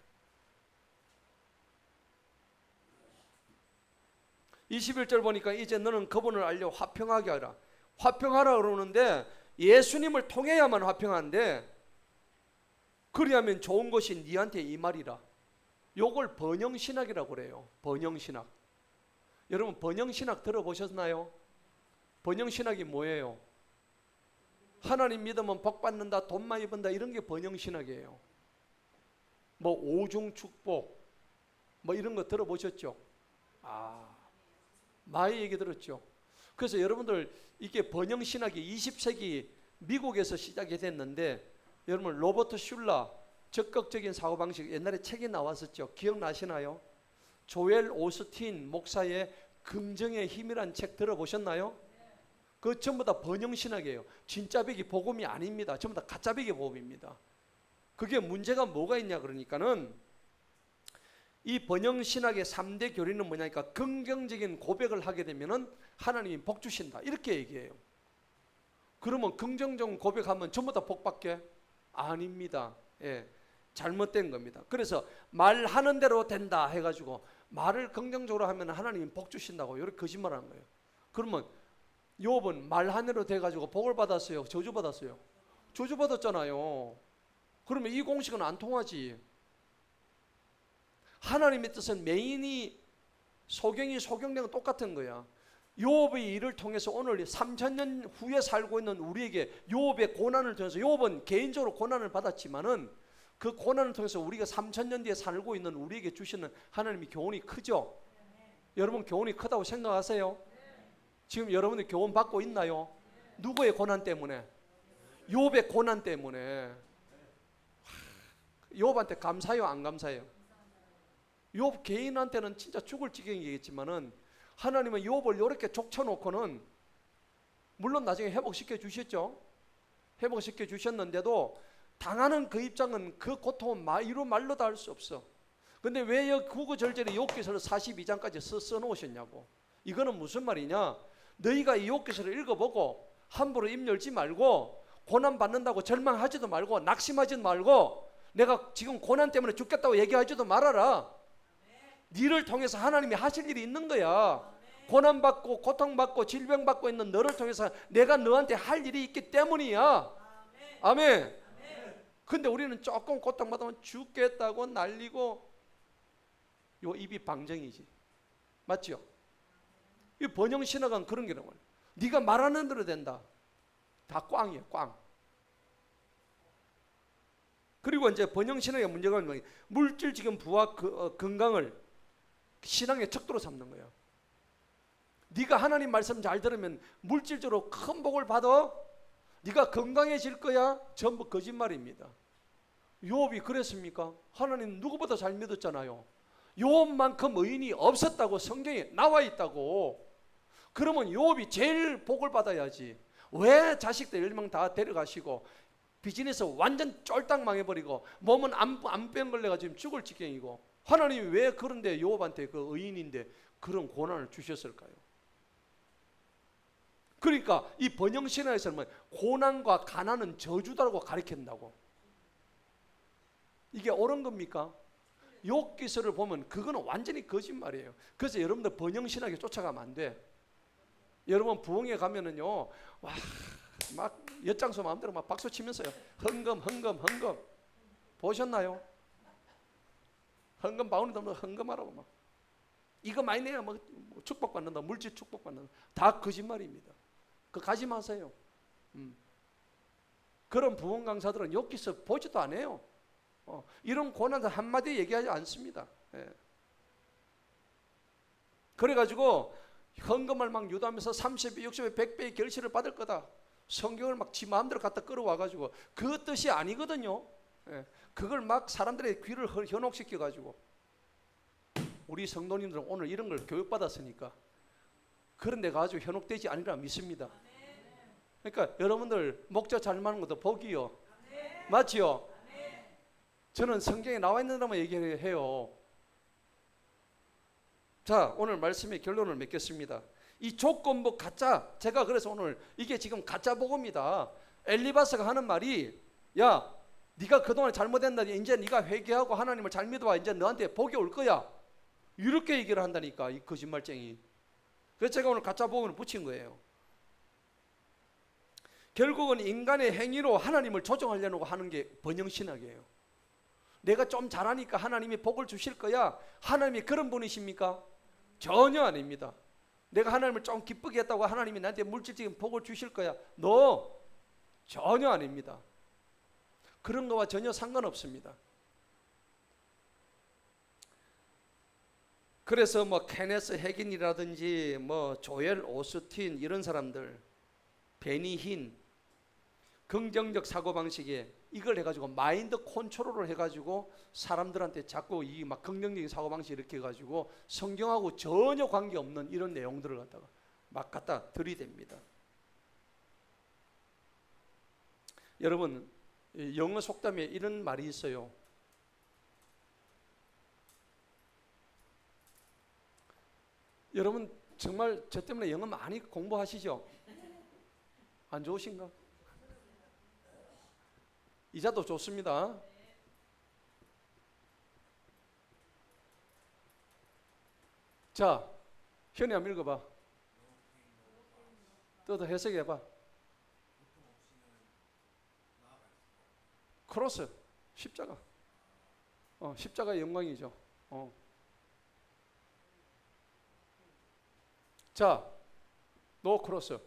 21절 보니까 이제 너는 그분을 알려 화평하게 하라. 화평하라 그러는데 예수님을 통해야만 화평한데 그리하면 좋은 것이 니한테 이 말이라. 요걸 번영신학이라고 그래요. 번영신학. 여러분 번영신학 들어보셨나요? 번영신학이 뭐예요? 하나님 믿으면 복 받는다, 돈 많이 번다 이런 게 번영신학이에요. 뭐 오중축복 뭐 이런 거 들어보셨죠? 많이 얘기 들었죠. 그래서 여러분들 이게 번영신학이 20세기 미국에서 시작이 됐는데 여러분 로버트 슐러 적극적인 사고방식 옛날에 책이 나왔었죠. 기억나시나요? 조엘 오스틴 목사의 긍정의 힘이란 책 들어보셨나요? 그 전부 다 번영신학이에요. 진짜 백이 복음이 아닙니다. 전부 다 가짜 백이 복음입니다. 그게 문제가 뭐가 있냐 그러니까는 이 번영신학의 3대 교리는 뭐냐니까 긍정적인 고백을 하게 되면은 하나님이 복 주신다 이렇게 얘기해요. 그러면 긍정적인 고백하면 전부 다 복 받게? 아닙니다. 예, 잘못된 겁니다. 그래서 말하는 대로 된다 해가지고 말을 긍정적으로 하면 하나님이 복 주신다고 이렇게 거짓말하는 거예요. 그러면 욥은 말하는 대로 돼가지고 복을 받았어요? 저주 받았어요? 저주 받았잖아요. 그러면 이 공식은 안 통하지. 하나님의 뜻은 메인이 소경이 소경되는 똑같은 거야. 욥의 일을 통해서 오늘 3000년 후에 살고 있는 우리에게 욥의 고난을 통해서 욥은 개인적으로 고난을 받았지만은 그 고난을 통해서 우리가 3000년 뒤에 살고 있는 우리에게 주시는 하나님의 교훈이 크죠? 여러분 교훈이 크다고 생각하세요? 지금 여러분들 교훈 받고 있나요? 누구의 고난 때문에? 욥의 고난 때문에. 욥한테 감사해요, 안 감사해요? 욥 개인한테는 진짜 죽을 지경이겠지만은 하나님은 욥을 이렇게 족쳐놓고는 물론 나중에 회복시켜 주셨죠. 회복시켜 주셨는데도 당하는 그 입장은 그 고통은 이루 말로 다 할 수 없어. 근데 왜 구구절절히 욥기서를 42장까지 써놓으셨냐고. 이거는 무슨 말이냐? 너희가 이 욥기서를 읽어보고 함부로 입 열지 말고 고난 받는다고 절망하지도 말고 낙심하지도 말고 내가 지금 고난 때문에 죽겠다고 얘기하지도 말아라. 니를 통해서 하나님이 하실 일이 있는 거야. 고난받고 고통받고 질병받고 있는 너를 통해서 내가 너한테 할 일이 있기 때문이야. 아멘. 근데 우리는 조금 고통받으면 죽겠다고 난리고 요 입이 방정이지. 맞죠? 이 번영신학은 그런 게란 말이야. 네가 말하는 대로 된다. 다 꽝이에요, 꽝. 그리고 이제 번영신학의 문제가 뭐냐? 물질적인 부와 건강을 신앙의 척도로 삼는 거예요. 네가 하나님 말씀 잘 들으면 물질적으로 큰 복을 받아. 네가 건강해질 거야. 전부 거짓말입니다. 욥이 그랬습니까? 하나님 누구보다 잘 믿었잖아요. 욥만큼 의인이 없었다고 성경에 나와 있다고. 그러면 욥이 제일 복을 받아야지. 왜 자식들 10명 다 데려가시고 비즈니스 완전 쫄딱 망해버리고 몸은 암병 걸려가지고 죽을 지경이고 하나님이 왜 그런데 욥한테 그 의인인데 그런 고난을 주셨을까요? 그러니까 이 번영신학에서는 고난과 가난은 저주다라고 가르친다고. 이게 옳은 겁니까? 욥기서를 보면 그거는 완전히 거짓말이에요. 그래서 여러분들 번영신학에 쫓아가면 안 돼. 여러분 부흥회 가면은요, 와, 막 엿장수 마음대로 막 박수 치면서요. 헌금 보셨나요? 헌금 바우는 놈들 헌금하라고 막 이거 많이 내야 뭐 축복받는다, 물질 축복받는다. 다 거짓말입니다. 그거 가지 마세요. 그런 부흥 강사들은 욥기서 보지도 안 해요. 이런 고난을 한마디 얘기하지 않습니다. 예. 그래가지고 헌금을 막 유도하면서 30배, 60배, 100배의 결실을 받을 거다. 성경을 막 지 마음대로 갖다 끌어와가지고 그 뜻이 아니거든요. 예. 그걸 막 사람들의 귀를 현혹시켜가지고 우리 성도님들은 오늘 이런 걸 교육받았으니까 그런 데 가지고 현혹되지 않으리라 믿습니다. 그러니까 여러분들 목자 잘 맞는 것도 복이요. 맞지요? 저는 성경에 나와 있는 대로만 얘기해요. 자, 오늘 말씀의 결론을 맺겠습니다. 이 조건부 가짜, 제가 그래서 오늘 이게 지금 가짜 복음이다. 엘리바스가 하는 말이 야, 네가 그동안 잘못했다. 이제 네가 회개하고 하나님을 잘 믿어봐. 이제 너한테 복이 올 거야. 이렇게 얘기를 한다니까, 이 거짓말쟁이. 그래서 제가 오늘 가짜 복음을 붙인 거예요. 결국은 인간의 행위로 하나님을 조정하려고 하는 게 번영신학이에요. 내가 좀 잘하니까 하나님이 복을 주실 거야. 하나님이 그런 분이십니까? 전혀 아닙니다. 내가 하나님을 좀 기쁘게 했다고 하나님이 나한테 물질적인 복을 주실 거야. 너 전혀 아닙니다. 그런 거와 전혀 상관없습니다. 그래서 뭐 케네스 해긴이라든지 뭐 조엘 오스틴 이런 사람들, 베니 힌, 긍정적 사고방식에 이걸 해가지고 마인드 컨트롤을 해가지고 사람들한테 자꾸 이 막 긍정적인 사고방식 이렇게 해가지고 성경하고 전혀 관계없는 이런 내용들을 갖다가 막 갖다 들이댑니다. 여러분, 영어 속담에 이런 말이 있어요. 여러분 정말 저 때문에 영어 많이 공부하시죠? 안 좋으신가? 이자도 좋습니다. 자, 현이 한번 읽어봐. 또 해석해봐. 크로스, 십자가. 십자가의 영광이죠. 자, 노 크로스.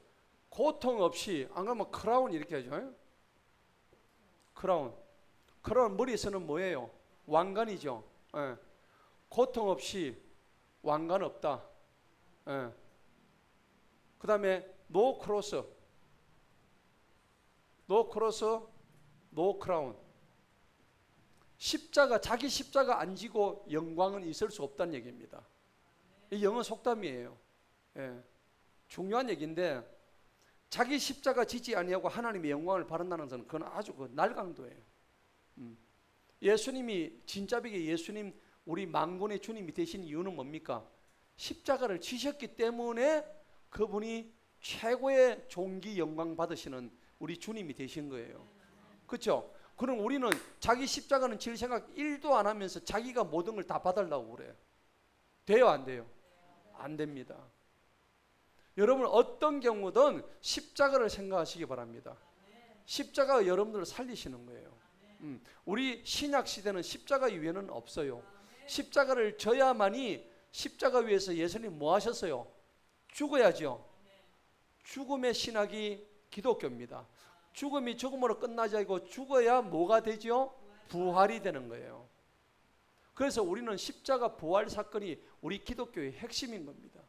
고통 없이, 안 그러면 크라운 이렇게 하죠. 크라운. 그런 머리에서는 뭐예요? 왕관이죠. 예. 고통 없이 왕관 없다. 예. 그 다음에 노 크로스, 노 크로스, 노 크라운. 십자가, 자기 십자가 안 지고 영광은 있을 수 없다는 얘기입니다. 이 영어 속담이에요. 예. 중요한 얘기인데, 자기 십자가 지지 아니하고 하나님의 영광을 바란다는 것은 그건 아주 그 날강도예요. 예수님이 진짜되게 예수님, 우리 만군의 주님이 되신 이유는 뭡니까? 십자가를 지셨기 때문에 그분이 최고의 존귀 영광 받으시는 우리 주님이 되신 거예요. 그렇죠? 그럼 우리는 자기 십자가는 질 생각 1도 안 하면서 자기가 모든 걸 다 받으려고 그래요. 돼요, 안 돼요? 안 됩니다. 여러분 어떤 경우든 십자가를 생각하시기 바랍니다. 십자가가 여러분들을 살리시는 거예요. 우리 신약 시대는 십자가 위에는 없어요. 십자가를 져야만이, 십자가 위에서 예수님 뭐 하셨어요? 죽어야죠. 죽음의 신학이 기독교입니다. 죽음이 죽음으로 끝나지 않고 죽어야 뭐가 되죠? 부활이 되는 거예요. 그래서 우리는 십자가 부활 사건이 우리 기독교의 핵심인 겁니다.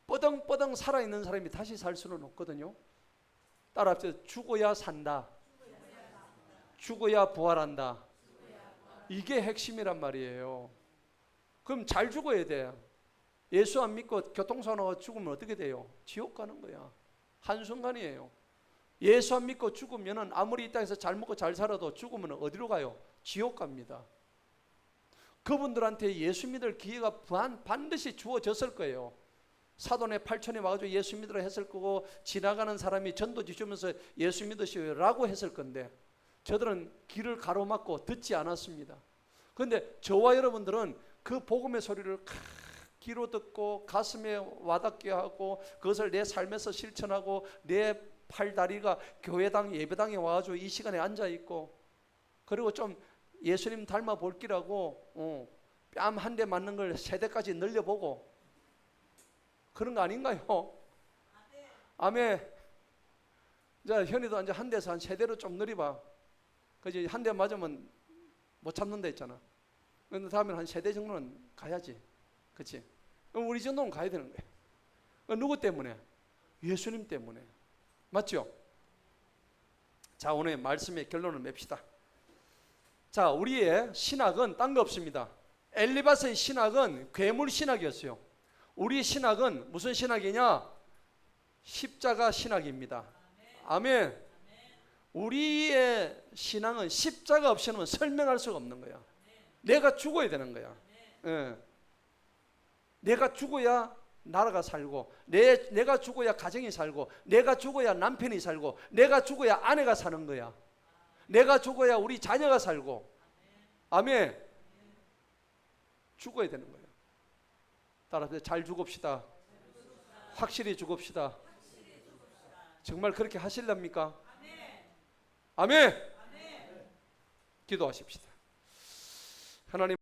뻐덩뻐덩 살아있는 사람이 다시 살 수는 없거든요. 따라합시다. 죽어야 산다. 죽어야 부활한다. 이게 핵심이란 말이에요. 그럼 잘 죽어야 돼. 예수 안 믿고 교통사고가 죽으면 어떻게 돼요? 지옥 가는 거야. 한순간이에요. 예수 안 믿고 죽으면 아무리 이 땅에서 잘 먹고 잘 살아도 죽으면 어디로 가요? 지옥 갑니다. 그분들한테 예수 믿을 기회가 반드시 주어졌을 거예요. 사돈의 8촌에 와가지고 예수 믿으라 했을 거고, 지나가는 사람이 전도지 주면서 예수 믿으시라고 했을 건데, 저들은 길을 가로막고 듣지 않았습니다. 그런데 저와 여러분들은 그 복음의 소리를 귀로 듣고 가슴에 와닿게 하고 그것을 내 삶에서 실천하고, 내 팔다리가 교회당 예배당에 와가지고 이 시간에 앉아있고, 그리고 좀 예수님 닮아 볼기라고 뺨 한 대 맞는 걸 세대까지 늘려보고 그런 거 아닌가요? 아멘. 자, 현이도 이제 한 대에서 한 세대로 좀 늘려봐. 그지? 한 대 맞으면 못 참는다 했잖아. 근데 다음에는 한 세대 정도는 가야지. 그치? 그럼 우리 정도는 가야 되는 거예요. 누구 때문에? 예수님 때문에. 맞죠? 자, 오늘 말씀의 결론을 맺읍시다. 자, 우리의 신학은 딴 거 없습니다. 엘리바스의 신학은 괴물 신학이었어요. 우리 신학은 무슨 신학이냐? 십자가 신학입니다. 아멘. 우리의 신앙은 십자가 없이는 설명할 수가 없는 거야. 내가 죽어야 되는 거야. 예. 내가 죽어야 나라가 살고, 내가 죽어야 가정이 살고, 내가 죽어야 남편이 살고, 내가 죽어야 아내가 사는 거야. 내가 죽어야 우리 자녀가 살고. 아멘. 죽어야 되는 거예요. 따라서 잘 죽읍시다. 확실히 죽읍시다. 정말 그렇게 하실랍니까? 아멘. 기도하십시다. 하나님